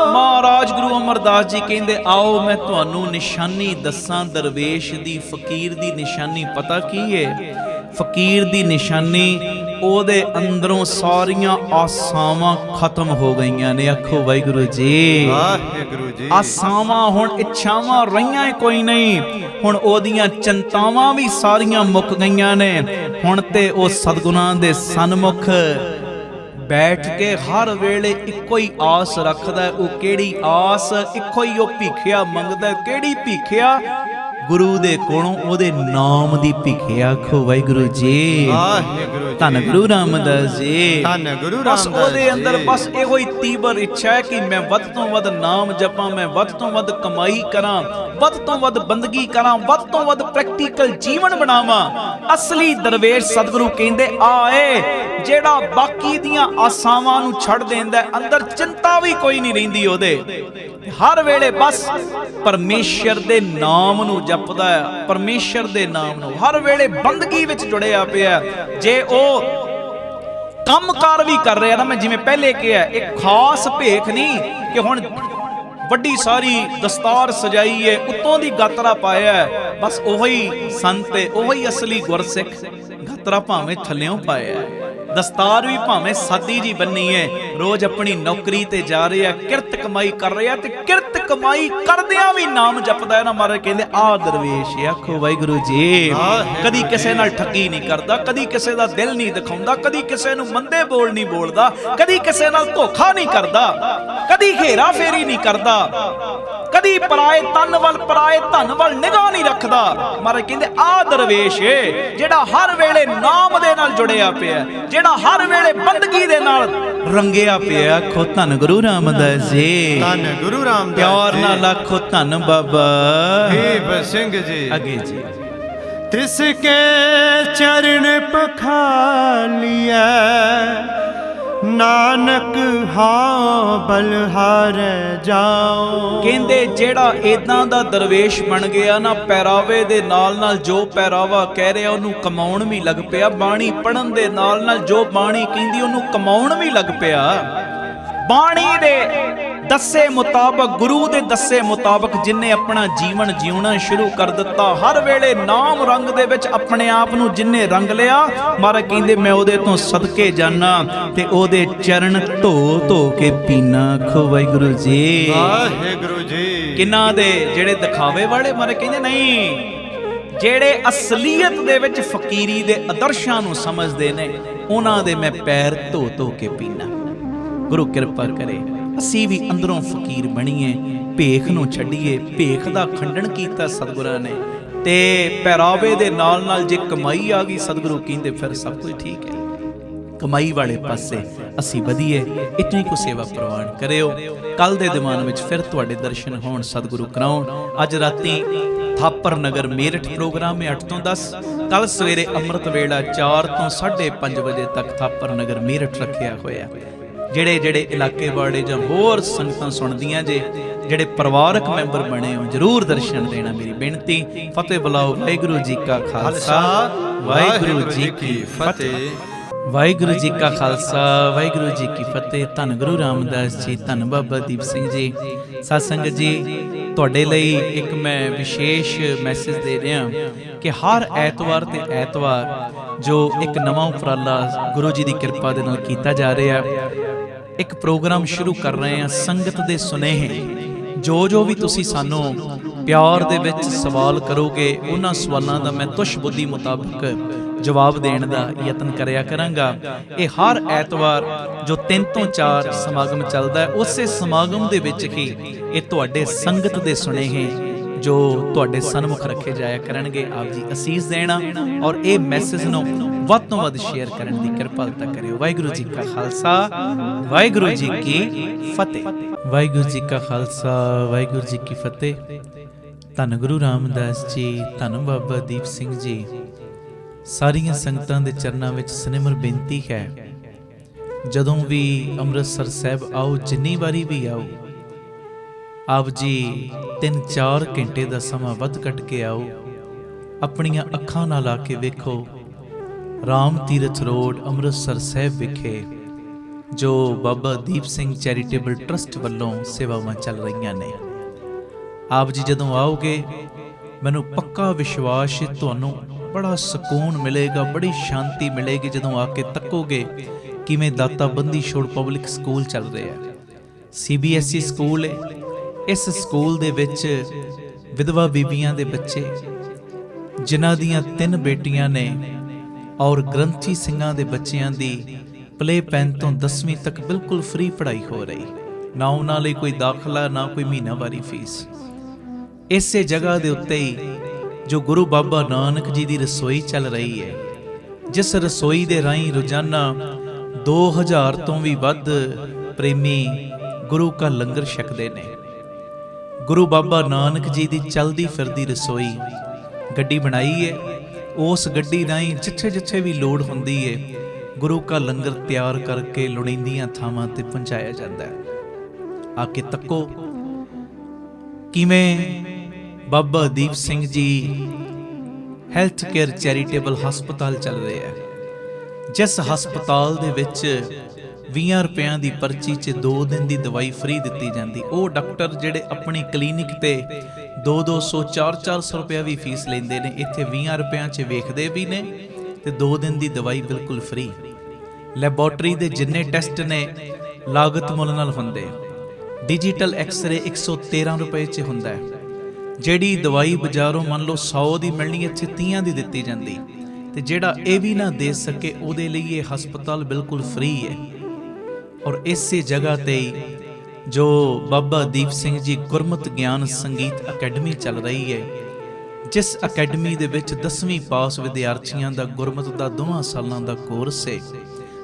Speaker 1: ਮਹਾਰਾਜ ਗੁਰੂ ਅਮਰਦਾਸ ਜੀ ਕਹਿੰਦੇ ਆਓ ਮੈਂ ਤੁਹਾਨੂੰ ਨਿਸ਼ਾਨੀ ਦੱਸਾਂ ਦਰਵੇਸ਼ ਦੀ, ਫਕੀਰ ਦੀ ਨਿਸ਼ਾਨੀ ਪਤਾ ਕੀ ਹੈ? ਫਕੀਰ ਦੀ ਨਿਸ਼ਾਨੀ ਉਹਦੇ ਅੰਦਰੋਂ ਸਾਰੀਆਂ ਆਸਾਵਾਂ ਖਤਮ ਹੋ ਗਈਆਂ ਨੇ। ਆਖੋ ਵਾਹਿਗੁਰੂ ਜੀ।
Speaker 2: ਵਾਹਿਗੁਰੂ ਜੀ।
Speaker 1: ਆਸਾਵਾਂ ਹੁਣ ਇੱਛਾਵਾਂ ਰਹੀਆਂ ਹੀ ਕੋਈ ਨਹੀਂ, ਹੁਣ ਉਹਦੀਆਂ ਚਿੰਤਾਵਾਂ ਵੀ ਸਾਰੀਆਂ ਮੁੱਕ ਗਈਆਂ ਨੇ। ਹੁਣ ਤੇ ਉਹ ਸਤਿਗੁਰਾਂ ਦੇ ਸਨਮੁਖ ਬੈਠ ਕੇ ਹਰ ਵੇਲੇ ਇੱਕੋ ਹੀ ਆਸ ਰੱਖਦਾ। ਉਹ ਕਿਹੜੀ ਆਸ? ਇੱਕੋ ਹੀ ਉਹ ਭੀਖਿਆ ਮੰਗਦਾ। ਕਿਹੜੀ ਭੀਖਿਆ? ਗੁਰੂ ਦੇ ਕੋਲੋਂ ਉਹਦੇ ਨਾਮ ਦੀ ਭੀਖਿਆ। ਆਖੋ ਵਾਹਿਗੁਰੂ ਜੀ।
Speaker 2: ਵਾਹਿਗੁਰੂ ਜੀ।
Speaker 1: ਧੰਨ ਗੁਰੂ ਰਾਮਦਾਸ ਜੀ।
Speaker 2: ਧੰਨ ਗੁਰੂ
Speaker 1: ਬਸ
Speaker 2: ਰਾਮਦਾਸ
Speaker 1: ਉਹਦੇ ਅੰਦਰ
Speaker 2: ਜੀ।
Speaker 1: ਬਸ ਇਹੋ ਹੀ ਤੀਬਰ ਇੱਛਾ ਹੈ ਕਿ ਮੈਂ ਵੱਧ ਤੋਂ ਵੱਧ ਨਾਮ ਜਪਾਂ, ਮੈਂ ਵੱਧ ਤੋਂ ਵੱਧ ਕਮਾਈ ਕਰਾਂ, ਵੱਧ ਤੋਂ ਵੱਧ ਬੰਦਗੀ ਕਰਾਂ, ਵੱਧ ਤੋਂ ਵੱਧ ਪ੍ਰੈਕਟੀਕਲ ਜੀਵਨ ਬਣਾਵਾਂ। ਅਸਲੀ ਦਰਵੇਸ਼ ਸਤਿਗੁਰੂ ਕਹਿੰਦੇ ਆਏ ਜਿਹੜਾ ਬਾਕੀ ਦੀਆਂ ਆਸਾਵਾਂ ਨੂੰ ਛੱਡ ਦਿੰਦਾ, ਅੰਦਰ ਚਿੰਤਾ ਵੀ ਕੋਈ ਨਹੀਂ ਰਹਿੰਦੀ ਉਹਦੇ। ਹਰ ਵੇਲੇ ਬਸ ਪਰਮੇਸ਼ਰ ਦੇ ਨਾਮ ਨੂੰ ਜਪਦਾ ਹੈ, ਪਰਮੇਸ਼ਰ ਦੇ ਨਾਮ ਨੂੰ ਹਰ ਵੇਲੇ ਬੰਦਗੀ ਵਿੱਚ ਜੁੜਿਆ ਪਿਆ। ਜੇ ਉਹ ਕੰਮਕਾਰ ਵੀ ਕਰ ਰਿਹਾ ਨਾ, ਮੈਂ ਜਿਵੇਂ ਪਹਿਲੇ ਕਿਹਾ, ਇੱਕ ਖਾਸ ਭੇਖ ਨਹੀਂ ਕਿ ਹੁਣ ਵੱਡੀ ਸਾਰੀ ਦਸਤਾਰ ਸਜਾਈ ਹੈ, ਉੱਤੋਂ ਦੀ ਗਾਤਰਾ ਪਾਇਆ, ਬਸ ਉਹੀ ਸੰਤ ਹੈ, ਉਹੀ ਅਸਲੀ ਗੁਰਸਿੱਖ। ਗਾਤਰਾ ਭਾਵੇਂ ਥੱਲਿਓਂ ਪਾਇਆ, ਦਸਤਾਰ ਵੀ ਭਾਵੇਂ ਸਾਦੀ ਜੀ ਬੰਨੀ ਹੈ, ਰੋਜ਼ ਆਪਣੀ ਨੌਕਰੀ ਤੇ ਜਾ ਰਿਹਾ, ਕਿਰਤ ਕਮਾਈ ਕਰ ਰਿਹਾ, ਤੇ ਕਿਰਤ ਕਮਾਈ ਕਰਦਿਆਂ ਵੀ ਨਾਮ ਜਪਦਾ ਹੈ ਨਾ। ਮਹਾਰਾਜ ਕਹਿੰਦੇ ਆ ਦਰਵੇਸ਼। ਆਖੋ ਵਾਹਿਗੁਰੂ ਜੀ। ਕਦੀ ਕਿਸੇ ਨਾਲ ਠੱਗੀ ਨਹੀਂ ਕਰਦਾ, ਕਦੀ ਕਿਸੇ ਦਾ ਦਿਲ ਨਹੀਂ ਦਿਖਾਉਂਦਾ, ਕਦੀ ਕਿਸੇ ਨੂੰ ਮੰਦੇ ਬੋਲ ਨਹੀਂ ਬੋਲਦਾ, ਕਦੀ ਕਿਸੇ ਨਾਲ ਧੋਖਾ ਨਹੀਂ ਕਰਦਾ, ਕਦੀ ਘੇਰਾ ਫੇਰੀ ਨਹੀਂ ਕਰਦਾ, ਕਦੀ ਪਰਾਏ ਤਨ ਵੱਲ ਪਰਾਏ ਧਨ ਵੱਲ ਨਿਗਾਹ ਨਹੀਂ ਰੱਖਦਾ। ਮਹਾਰਾਜ ਕਹਿੰਦੇ ਆ ਦਰਵੇਸ਼ ਜਿਹੜਾ ਹਰ ਵੇਲੇ ਨਾਮ ਦੇ ਨਾਲ ਜੁੜਿਆ ਪਿਆ, ਜਿਹੜਾ ਹਰ ਵੇਲੇ ਬੰਦਗੀ ਦੇ ਨਾਲ ਰੰਗਿਆ ਪਿਆ। ਆਖੋ ਧੰਨ ਗੁਰੂ ਰਾਮਦਾਸ ਜੀ।
Speaker 2: ਧੰਨ ਗੁਰੂ ਰਾਮਦਾਸ।
Speaker 1: ਪਿਆਰ ਨਾਲ ਆਖੋ ਧੰਨ ਬਾਬਾ
Speaker 2: ਦੀਪ ਸਿੰਘ ਜੀ।
Speaker 1: ਅੱਗੇ ਜੀ।
Speaker 3: तिसके चरण पखालिया नानक हां बलहारे जाओ।
Speaker 1: ਕਹਿੰਦੇ ਜਿਹੜਾ ਇਦਾਂ ਦਾ ਦਰਵੇਸ਼ ਬਣ ਗਿਆ ਨਾ, ਪਹਿਰਾਵੇ ਦੇ ਨਾਲ ਜੋ ਪਹਿਰਾਵਾ ਕਹਿ ਰਿਹਾ ਉਹਨੂੰ ਕਮਾਉਣ ਵੀ ਲੱਗ ਪਿਆ, ਬਾਣੀ ਪੜਨ ਦੇ ਨਾਲ ਜੋ ਬਾਣੀ ਕਹਿੰਦੀ ਉਹਨੂੰ ਕਮਾਉਣ ਵੀ ਲੱਗ ਪਿਆ। ਬਾਣੀ ਦੇ ਦੱਸੇ ਮੁਤਾਬਕ, ਗੁਰੂ ਦੇ ਦੱਸੇ ਮੁਤਾਬਕ ਜਿਨੇ ਆਪਣਾ ਜੀਵਨ ਜਿਉਣਾ ਸ਼ੁਰੂ ਕਰ ਦਿੱਤਾ, ਹਰ ਵੇਲੇ ਨਾਮ ਰੰਗ ਦੇ ਵਿੱਚ ਆਪਣੇ ਆਪ ਨੂੰ ਜਿਨੇ ਰੰਗ ਲਿਆ, ਮਹਾਰਾਜ ਕਹਿੰਦੇ ਮੈਂ ਉਹਦੇ ਤੋਂ ਸਦਕੇ ਜਾਣਾ ਤੇ ਉਹਦੇ ਚਰਨ ਧੋ ਧੋ ਕੇ ਪੀਣਾ। ਆਖੋ ਵਾਹਿਗੁਰੂ ਜੀ।
Speaker 2: ਵਾਹਿਗੁਰੂ ਜੀ।
Speaker 1: ਕਿੰਨਾ ਦੇ ਜਿਹੜੇ ਦਿਖਾਵੇ ਵਾਲੇ, ਮਹਾਰਾਜ ਕਹਿੰਦੇ ਨਹੀਂ, ਜਿਹੜੇ ਅਸਲੀਅਤ ਦੇ ਵਿੱਚ ਫਕੀਰੀ ਦੇ ਆਦਰਸ਼ਾਂ ਨੂੰ ਸਮਝਦੇ ਨੇ, ਉਹਨਾਂ ਦੇ ਮੈਂ ਪੈਰ ਧੋ ਧੋ ਕੇ ਪੀਣਾ। ਗੁਰੂ ਕਿਰਪਾ ਕਰੇ ਅਸੀਂ ਵੀ ਅੰਦਰੋਂ ਫਕੀਰ ਬਣੀਏ, ਭੇਖ ਨੂੰ ਛੱਡੀਏ। ਭੇਖ ਦਾ ਖੰਡਨ ਕੀਤਾ ਸਤਿਗੁਰਾਂ ਨੇ, ਤੇ ਪਹਿਰਾਵੇ ਦੇ ਨਾਲ ਜੇ ਕਮਾਈ ਆ ਗਈ, ਸਤਿਗੁਰੂ ਕਹਿੰਦੇ ਫਿਰ ਸਭ ਕੁਝ ਠੀਕ ਹੈ। ਕਮਾਈ ਵਾਲੇ ਪਾਸੇ ਅਸੀਂ ਵਧੀਏ, ਇਤਨੀ ਕੁ ਸੇਵਾ ਪ੍ਰਵਾਨ ਕਰਿਓ। ਕੱਲ ਦੇ ਦੀਵਾਨ ਵਿੱਚ ਫਿਰ ਤੁਹਾਡੇ ਦਰਸ਼ਨ ਹੋਣ, ਸਤਿਗੁਰੂ ਕਰਾਉਣ। ਅੱਜ ਰਾਤੀ ਥਾਪਰ ਨਗਰ ਮੇਰਠ ਪ੍ਰੋਗਰਾਮ ਹੈ 8 ਤੋਂ 10। ਕੱਲ ਸਵੇਰੇ ਅੰਮ੍ਰਿਤ ਵੇਲਾ 4 ਤੋਂ 5:30 ਵਜੇ ਤੱਕ ਥਾਪਰ ਨਗਰ ਮੇਰਠ ਰੱਖਿਆ ਹੋਇਆ। ਜਿਹੜੇ ਇਲਾਕੇ ਵਾਲੇ ਜਾਂ ਹੋਰ ਸੰਗਤਾਂ ਸੁਣਦੀਆਂ ਜੇ, ਜਿਹੜੇ ਪਰਿਵਾਰਕ ਮੈਂਬਰ ਬਣੇ ਹੋ, ਜਰੂਰ ਦਰਸ਼ਨ ਦੇਣਾ ਮੇਰੀ ਬੇਨਤੀ। ਫਤਿਹ ਬੁਲਾਓ। ਵਾਹਿਗੁਰੂ ਜੀ ਕਾ ਖਾਲਸਾ, ਵਾਹਿਗੁਰੂ ਜੀ ਕੀ ਫਤਿਹ। ਵਾਹਿਗੁਰੂ ਜੀ ਕਾ ਖਾਲਸਾ, ਵਾਹਿਗੁਰੂ ਜੀ ਕੀ ਫਤਿਹ। ਧੰਨ ਗੁਰੂ ਰਾਮਦਾਸ ਜੀ, ਧੰਨ ਬਾਬਾ ਦੀਪ ਸਿੰਘ ਜੀ। ਸਾਧ ਸੰਗਤ ਜੀ, ਤੁਹਾਡੇ ਲਈ ਇੱਕ ਮੈਂ ਵਿਸ਼ੇਸ਼ ਮੈਸੇਜ ਦੇ ਰਿਹਾ ਕਿ ਹਰ ਐਤਵਾਰ ਤੇ ਐਤਵਾਰ ਜੋ ਇੱਕ ਨਵਾਂ ਉਪਰਾਲਾ ਗੁਰੂ ਜੀ ਦੀ ਕਿਰਪਾ ਦੇ ਨਾਲ ਕੀਤਾ ਜਾ ਰਿਹਾ, ਇੱਕ ਪ੍ਰੋਗਰਾਮ ਸ਼ੁਰੂ ਕਰ ਰਹੇ ਹਾਂ, ਸੰਗਤ ਦੇ ਸੁਨੇਹੇ। ਜੋ ਵੀ ਤੁਸੀਂ ਸਾਨੂੰ ਪਿਆਰ ਦੇ ਵਿੱਚ ਸਵਾਲ ਕਰੋਗੇ, ਉਹਨਾਂ ਸਵਾਲਾਂ ਦਾ ਮੈਂ ਤੁਸ਼ ਬੁੱਧੀ ਮੁਤਾਬਕ ਜਵਾਬ ਦੇਣ ਦਾ ਯਤਨ ਕਰਿਆ ਕਰਾਂਗਾ। ਇਹ ਹਰ ਐਤਵਾਰ ਜੋ 3 ਤੋਂ 4 ਸਮਾਗਮ ਚੱਲਦਾ ਹੈ, ਉਸੇ ਸਮਾਗਮ ਦੇ ਵਿੱਚ ਹੀ ਇਹ ਤੁਹਾਡੇ ਸੰਗਤ ਦੇ ਸੁਨੇਹੇ ਜੋ ਤੁਹਾਡੇ ਸਨਮੁਖ ਰੱਖੇ ਜਾਇਆ ਕਰਨਗੇ। ਆਪ ਜੀ ਅਸੀਸ ਦੇਣਾ ਔਰ ਇਹ ਮੈਸੇਜ ਨੂੰ ਵੱਧ ਤੋਂ ਵੱਧ ਸ਼ੇਅਰ ਕਰਨ ਦੀ ਕਿਰਪਾਲਤਾ ਕਰਿਓ। ਵਾਹਿਗੁਰੂ ਜੀ ਕਾ ਖਾਲਸਾ, ਵਾਹਿਗੁਰੂ ਜੀ ਕੀ ਫਤਿਹ। ਵਾਹਿਗੁਰੂ ਜੀ ਕਾ ਖਾਲਸਾ, ਵਾਹਿਗੁਰੂ ਜੀ ਕੀ ਫਤਿਹ। ਧੰਨ ਗੁਰੂ ਰਾਮਦਾਸ ਜੀ, ਧੰਨ ਬਾਬਾ ਦੀਪ ਸਿੰਘ ਜੀ। ਸਾਰੀਆਂ ਸੰਗਤਾਂ ਦੇ ਚਰਨਾਂ ਵਿੱਚ ਸਨਿਮਰ ਬੇਨਤੀ ਹੈ, ਜਦੋਂ ਵੀ ਅੰਮ੍ਰਿਤਸਰ ਸਾਹਿਬ ਆਓ, ਜਿੰਨੀ ਵਾਰੀ ਵੀ ਆਓ, ਆਪ ਜੀ 3-4 ਘੰਟੇ ਦਾ ਸਮਾਂ ਵੱਧ ਕੱਢ ਕੇ ਆਓ, ਆਪਣੀਆਂ ਅੱਖਾਂ ਨਾਲ ਆ ਕੇ ਵੇਖੋ ਰਾਮ ਤੀਰਥ ਰੋਡ ਅੰਮ੍ਰਿਤਸਰ ਸਾਹਿਬ ਵਿਖੇ ਜੋ ਬਾਬਾ ਦੀਪ ਸਿੰਘ ਚੈਰੀਟੇਬਲ ਟਰਸਟ ਵੱਲੋਂ ਸੇਵਾਵਾਂ ਚੱਲ ਰਹੀਆਂ ਨੇ। ਆਪ ਜੀ ਜਦੋਂ ਆਓਗੇ, ਮੈਨੂੰ ਪੱਕਾ ਵਿਸ਼ਵਾਸ ਹੈ ਤੁਹਾਨੂੰ ਬੜਾ ਸਕੂਨ ਮਿਲੇਗਾ, ਬੜੀ ਸ਼ਾਂਤੀ ਮਿਲੇਗੀ ਜਦੋਂ ਆ ਕੇ ਤੱਕੋਗੇ ਕਿਵੇਂ ਦਾਤਾ ਬੰਦੀ ਛੋੜ ਪਬਲਿਕ ਸਕੂਲ ਚੱਲ ਰਿਹਾ ਹੈ। CBSE ਸਕੂਲ ਹੈ। ਇਸ ਸਕੂਲ ਦੇ ਵਿੱਚ ਵਿਧਵਾ ਬੀਬੀਆਂ ਦੇ ਬੱਚੇ ਜਿਨ੍ਹਾਂ ਦੀਆਂ 3 ਬੇਟੀਆਂ ਨੇ ਔਰ ਗ੍ਰੰਥੀ ਸਿੰਘਾਂ ਦੇ ਬੱਚਿਆਂ ਦੀ ਪਲੇ ਪੈਨ ਤੋਂ 10ਵੀਂ ਤੱਕ ਬਿਲਕੁਲ ਫ੍ਰੀ ਪੜ੍ਹਾਈ ਹੋ ਰਹੀ, ਨਾ ਉਹਨਾਂ ਲਈ ਕੋਈ ਦਾਖਲਾ, ਨਾ ਕੋਈ ਮਹੀਨਾਵਾਰੀ ਫੀਸ। ਇਸੇ ਜਗ੍ਹਾ ਦੇ ਉੱਤੇ ਹੀ ਜੋ ਗੁਰੂ ਬਾਬਾ ਨਾਨਕ ਜੀ ਦੀ ਰਸੋਈ ਚੱਲ ਰਹੀ ਹੈ, ਜਿਸ ਰਸੋਈ ਦੇ ਰਾਹੀਂ ਰੋਜ਼ਾਨਾ 2000 ਤੋਂ ਵੀ ਵੱਧ ਪ੍ਰੇਮੀ ਗੁਰੂ ਕਾ ਲੰਗਰ ਛਕਦੇ ਨੇ। ਗੁਰੂ ਬਾਬਾ ਨਾਨਕ ਜੀ ਦੀ ਚਲਦੀ ਫਿਰਦੀ ਰਸੋਈ ਗੱਡੀ ਬਣਾਈ ਹੈ, ਉਸ ਗੱਡੀ ਰਾਹੀਂ ਜਿੱਥੇ ਜਿੱਥੇ ਵੀ ਲੋੜ ਹੁੰਦੀ ਹੈ ਗੁਰੂ ਕਾ ਲੰਗਰ ਤਿਆਰ ਕਰਕੇ ਲੋੜੀਂਦੀਆਂ ਥਾਵਾਂ ਤੇ ਪਹੁੰਚਾਇਆ ਜਾਂਦਾ ਹੈ। ਆ ਕੇ ਤੱਕੋ ਕਿਵੇਂ Baba Deep Singh ji health care charitable ਹਸਪਤਾਲ ਚੱਲ ਰਿਹਾ ਹੈ, ਜਿਸ ਹਸਪਤਾਲ ਦੇ ਵਿੱਚ 20 ਰੁਪਇਆਂ ਦੀ ਪਰਚੀ 'ਚ 2 ਦਿਨ ਦੀ ਦਵਾਈ ਫ੍ਰੀ ਦਿੱਤੀ ਜਾਂਦੀ। ਉਹ ਡਾਕਟਰ ਜਿਹੜੇ ਆਪਣੀ ਕਲੀਨਿਕ ਤੇ 200-200 400 ਰੁਪਇਆ ਵੀ ਫੀਸ ਲੈਂਦੇ ਨੇ, ਇੱਥੇ 20 ਰੁਪਇਆਂ 'ਚ ਵੇਖਦੇ ਵੀ ਨੇ ਤੇ 2 ਦਿਨ ਦੀ ਦਵਾਈ ਬਿਲਕੁਲ ਫ੍ਰੀ। ਲੈਬੋਰਟਰੀ ਦੇ ਜਿੰਨੇ ਟੈਸਟ ਨੇ ਲਾਗਤ ਮੁੱਲ ਨਾਲ ਹੁੰਦੇ। ਡਿਜੀਟਲ ਐਕਸਰੇ 113 ਰੁਪਏ 'ਚ ਹੁੰਦਾ ਹੈ। ਜਿਹੜੀ ਦਵਾਈ ਬਾਜ਼ਾਰੋਂ ਮੰਨ ਲਓ 100 ਦੀ ਮਿਲਣੀ, ਇੱਥੇ 30 ਦੀ ਦਿੱਤੀ ਜਾਂਦੀ। ਤੇ ਜਿਹੜਾ ਇਹ ਵੀ ਨਾ ਦੇ ਸਕੇ ਉਹਦੇ ਲਈ ਇਹ ਹਸਪਤਾਲ ਬਿਲਕੁਲ ਫ੍ਰੀ ਹੈ। ਔਰ ਇਸੇ ਜਗ੍ਹਾ ਤੇ ਜੋ ਬਾਬਾ ਦੀਪ ਸਿੰਘ ਜੀ ਗੁਰਮਤਿ ਗਿਆਨ ਸੰਗੀਤ ਅਕੈਡਮੀ ਚੱਲ ਰਹੀ ਹੈ, ਜਿਸ ਅਕੈਡਮੀ ਦੇ ਵਿੱਚ 10ਵੀਂ ਪਾਸ ਵਿਦਿਆਰਥੀਆਂ ਦਾ ਗੁਰਮਤਿ ਦਾ 2 ਸਾਲਾਂ ਦਾ ਕੋਰਸ ਹੈ,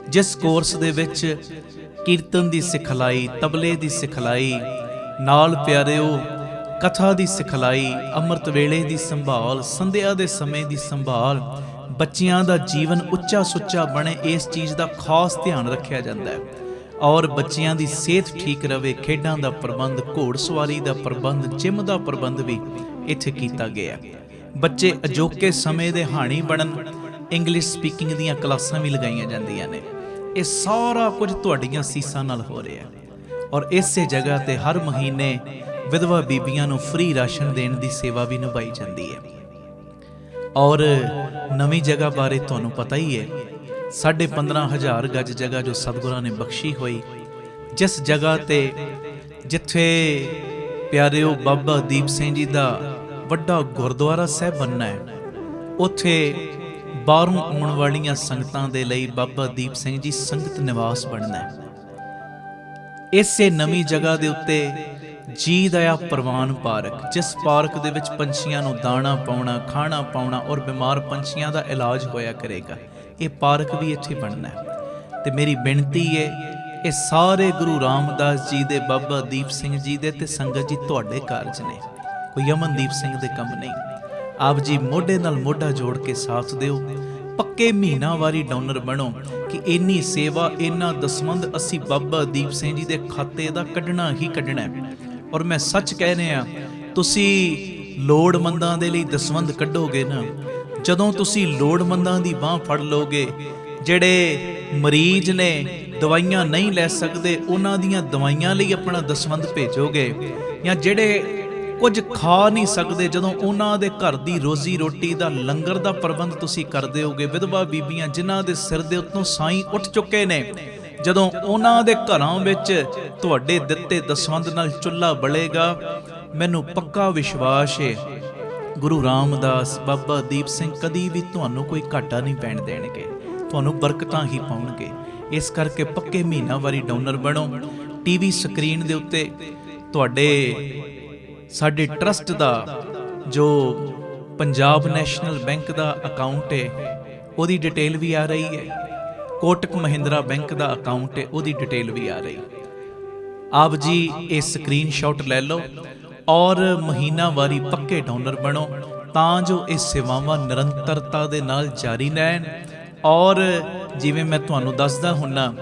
Speaker 1: ਜਿਸ ਕੋਰਸ ਦੇ ਵਿੱਚ ਕੀਰਤਨ ਦੀ ਸਿਖਲਾਈ, ਤਬਲੇ ਦੀ ਸਿਖਲਾਈ, ਨਾਲ ਪਿਆਰਿਓ ਕਥਾ ਦੀ ਸਿਖਲਾਈ, ਅੰਮ੍ਰਿਤ ਵੇਲੇ ਦੀ ਸੰਭਾਲ, ਸੰਧਿਆ ਦੇ ਸਮੇਂ ਦੀ ਸੰਭਾਲ, ਬੱਚਿਆਂ ਦਾ ਜੀਵਨ ਉੱਚਾ ਸੁੱਚਾ ਬਣੇ, ਇਸ ਚੀਜ਼ ਦਾ ਖਾਸ ਧਿਆਨ ਰੱਖਿਆ ਜਾਂਦਾ ਹੈ। ਔਰ ਬੱਚਿਆਂ ਦੀ ਸਿਹਤ ਠੀਕ ਰਵੇ, ਖੇਡਾਂ ਦਾ ਪ੍ਰਬੰਧ, ਘੋੜਸਵਾਰੀ ਦਾ ਪ੍ਰਬੰਧ, ਜਿਮ ਦਾ ਪ੍ਰਬੰਧ ਵੀ ਇੱਥੇ ਕੀਤਾ ਗਿਆ। ਬੱਚੇ ਅਜੋਕੇ ਸਮੇਂ ਦੇ ਹਾਣੀ ਬਣਨ, ਇੰਗਲਿਸ਼ ਸਪੀਕਿੰਗ ਦੀਆਂ ਕਲਾਸਾਂ ਵੀ ਲਗਾਈਆਂ ਜਾਂਦੀਆਂ ਨੇ। ਇਹ ਸਾਰਾ ਕੁਝ ਤੁਹਾਡੀਆਂ ਸੀਸਾਂ ਨਾਲ ਹੋ ਰਿਹਾ। ਔਰ ਇਸੇ ਜਗ੍ਹਾ ਤੇ ਹਰ ਮਹੀਨੇ ਵਿਧਵਾ ਬੀਬੀਆਂ ਨੂੰ ਫ੍ਰੀ ਰਾਸ਼ਨ ਦੇਣ ਦੀ ਸੇਵਾ ਵੀ ਨਿਭਾਈ ਜਾਂਦੀ ਹੈ। ਔਰ ਨਵੀਂ ਜਗ੍ਹਾ ਬਾਰੇ ਤੁਹਾਨੂੰ ਪਤਾ ਹੀ ਹੈ, 15,500 ਗਜ ਜਗ੍ਹਾ ਜੋ ਸਤਿਗੁਰਾਂ ਨੇ ਬਖਸ਼ੀ ਹੋਈ, ਜਿਸ ਜਗ੍ਹਾ ਤੇ ਜਿੱਥੇ ਪਿਆਰਿਓ ਬਾਬਾ ਦੀਪ ਸਿੰਘ ਜੀ ਦਾ ਵੱਡਾ ਗੁਰਦੁਆਰਾ ਸਾਹਿਬ ਬਣਨਾ ਹੈ, ਉੱਥੇ ਬਾਹਰੋਂ ਆਉਣ ਵਾਲੀਆਂ ਸੰਗਤਾਂ ਦੇ ਲਈ ਬਾਬਾ ਦੀਪ ਸਿੰਘ ਜੀ ਸੰਗਤ ਨਿਵਾਸ ਬਣਨਾ ਹੈ। ਇਸੇ ਨਵੀਂ ਜਗ੍ਹਾ ਦੇ ਉੱਤੇ ਜੀ ਦਇਆ ਪ੍ਰਵਾਨ ਪਾਰਕ, ਜਿਸ ਪਾਰਕ ਦੇ ਵਿੱਚ ਪੰਛੀਆਂ ਨੂੰ ਦਾਣਾ ਪਾਉਣਾ, ਖਾਣਾ ਪਾਉਣਾ ਔਰ ਬਿਮਾਰ ਪੰਛੀਆਂ ਦਾ ਇਲਾਜ ਹੋਇਆ ਕਰੇਗਾ, ਇਹ ਪਾਰਕ ਵੀ ਇੱਥੇ ਬਣਨਾ ਹੈ। ਤੇ ਮੇਰੀ ਬੇਨਤੀ ਹੈ, ਇਹ ਸਾਰੇ ਗੁਰੂ ਰਾਮਦਾਸ ਜੀ ਦੇ, ਬਾਬਾ ਦੀਪ ਸਿੰਘ ਜੀ ਦੇ ਤੇ ਸੰਗਤ ਜੀ ਤੁਹਾਡੇ ਕਾਰਜ ਨੇ, ਕੋਈ ਅਮਨਦੀਪ ਸਿੰਘ ਦੇ ਕੰਮ ਨਹੀਂ। ਆਪ ਜੀ ਮੋਢੇ ਨਾਲ ਮੋਢਾ ਜੋੜ ਕੇ ਸਾਥ ਦਿਓ, ਪੱਕੇ ਮਹੀਨਾਵਾਰੀ ਡੋਨਰ ਬਣੋ ਕਿ ਇੰਨੀ ਸੇਵਾ, ਇੰਨਾ ਦਸਵੰਧ ਅਸੀਂ ਬਾਬਾ ਦੀਪ ਸਿੰਘ ਜੀ ਦੇ ਖਾਤੇ ਦਾ ਕੱਢਣਾ ਹੀ ਕੱਢਣਾ ਹੈ। ਔਰ ਮੈਂ ਸੱਚ ਕਹਿ ਰਿਹਾ, ਤੁਸੀਂ ਲੋੜਵੰਦਾਂ ਦੇ ਲਈ ਦਸਵੰਧ ਕੱਢੋਗੇ ਨਾ, ਜਦੋਂ ਤੁਸੀਂ ਲੋੜਵੰਦਾਂ ਦੀ ਬਾਹ ਫੜ ਲੋਗੇ, ਜਿਹੜੇ ਮਰੀਜ਼ ਨੇ ਦਵਾਈਆਂ ਨਹੀਂ ਲੈ ਸਕਦੇ ਉਹਨਾਂ ਦੀਆਂ ਦਵਾਈਆਂ ਲਈ ਆਪਣਾ ਦਸਵੰਧ ਭੇਜੋਗੇ, ਜਾਂ ਜਿਹੜੇ ਕੁਝ ਖਾ ਨਹੀਂ ਸਕਦੇ, ਜਦੋਂ ਉਹਨਾਂ ਦੇ ਘਰ ਦੀ ਰੋਜ਼ੀ ਰੋਟੀ ਦਾ ਲੰਗਰ ਦਾ ਪ੍ਰਬੰਧ ਤੁਸੀਂ ਕਰ ਦਿਓਗੇ, ਵਿਧਵਾ ਬੀਬੀਆਂ ਜਿਨ੍ਹਾਂ ਦੇ ਸਿਰ ਦੇ ਉੱਤੋਂ ਸਾਈਂ ਉੱਠ ਚੁੱਕੇ ਨੇ, ਜਦੋਂ ਉਹਨਾਂ ਦੇ ਘਰਾਂ ਵਿੱਚ ਤੁਹਾਡੇ ਦਿੱਤੇ ਦਸਵੰਧ ਨਾਲ ਚੁੱਲ੍ਹਾ ਬਲੇਗਾ, ਮੈਨੂੰ ਪੱਕਾ ਵਿਸ਼ਵਾਸ ਹੈ ਗੁਰੂ ਰਾਮਦਾਸ, ਬਾਬਾ ਦੀਪ ਸਿੰਘ ਕਦੀ ਵੀ ਤੁਹਾਨੂੰ ਕੋਈ ਘਾਟਾ ਨਹੀਂ ਪੈਣ ਦੇਣਗੇ, ਤੁਹਾਨੂੰ ਬਰਕਤਾਂ ਹੀ ਪਾਉਣਗੇ। ਇਸ ਕਰਕੇ ਪੱਕੇ ਮਹੀਨਾਵਾਰੀ ਡੋਨਰ ਬਣੋ। ਟੀਵੀ ਸਕਰੀਨ ਦੇ ਉੱਤੇ ਤੁਹਾਡੇ ਸਾਡੇ ਟਰਸਟ ਦਾ ਜੋ ਪੰਜਾਬ ਨੈਸ਼ਨਲ ਬੈਂਕ ਦਾ ਅਕਾਊਂਟ ਹੈ ਉਹਦੀ ਡਿਟੇਲ ਵੀ ਆ ਰਹੀ ਹੈ, ਕੋਟਕ ਮਹਿੰਦਰਾ ਬੈਂਕ ਦਾ ਅਕਾਊਂਟ ਹੈ ਉਹਦੀ ਡਿਟੇਲ ਵੀ ਆ ਰਹੀ। ਆਪ ਜੀ ਇਹ ਸਕਰੀਨਸ਼ਾਟ ਲੈ ਲਓ ਔਰ ਮਹੀਨਾਵਾਰੀ ਪੱਕੇ ਡੋਨਰ ਬਣੋ, ਤਾਂ ਜੋ ਇਹ ਸੇਵਾਵਾਂ ਨਿਰੰਤਰਤਾ ਦੇ ਨਾਲ ਜਾਰੀ ਰਹਿਣ। ਔਰ ਜਿਵੇਂ ਮੈਂ ਤੁਹਾਨੂੰ ਦੱਸਦਾ ਹੁੰਨਾ,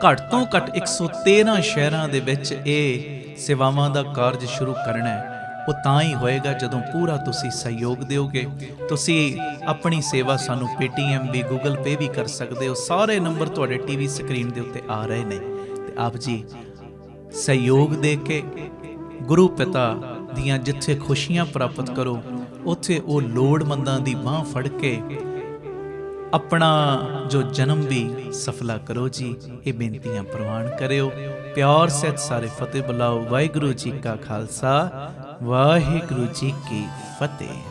Speaker 1: ਘੱਟ ਤੋਂ ਘੱਟ 113 ਸ਼ਹਿਰਾਂ ਦੇ ਵਿੱਚ ਇਹ ਸੇਵਾਵਾਂ ਦਾ ਕਾਰਜ ਸ਼ੁਰੂ ਕਰਨਾ ਹੈ, ਉਹ ਤਾਂ ਹੀ ਹੋਏਗਾ ਜਦੋਂ ਪੂਰਾ ਤੁਸੀਂ ਸਹਿਯੋਗ ਦਿਓਗੇ। ਤੁਸੀਂ ਆਪਣੀ ਸੇਵਾ ਸਾਨੂੰ ਪੇਟੀਐਮ ਵੀ, ਗੂਗਲ ਪੇ ਵੀ ਕਰ ਸਕਦੇ ਹੋ। ਸਾਰੇ ਨੰਬਰ ਤੁਹਾਡੇ ਟੀਵੀ ਸਕਰੀਨ ਦੇ ਉੱਤੇ ਆ ਰਹੇ ਨੇ। ਤੇ ਆਪ ਜੀ ਸਹਿਯੋਗ ਦੇ ਕੇ ਗੁਰੂ ਪਿਤਾ ਦੀਆਂ ਜਿੱਥੇ ਖੁਸ਼ੀਆਂ ਪ੍ਰਾਪਤ ਕਰੋ, ਉੱਥੇ ਉਹ ਲੋੜਵੰਦਾਂ ਦੀ ਬਾਂਹ ਫੜ ਕੇ ਆਪਣਾ ਜੋ ਜਨਮ ਵੀ ਸਫਲਾ ਕਰੋ ਜੀ। ਇਹ ਬੇਨਤੀਆਂ ਪ੍ਰਵਾਨ ਕਰਿਓ। ਪਿਆਰ ਸਹਿਤ ਸਾਰੇ ਫਤਿਹ ਬੁਲਾਓ। ਵਾਹਿਗੁਰੂ ਜੀ ਕਾ ਖਾਲਸਾ, ਵਾਹਿਗੁਰੂ ਜੀ ਕੀ ਫਤਿਹ।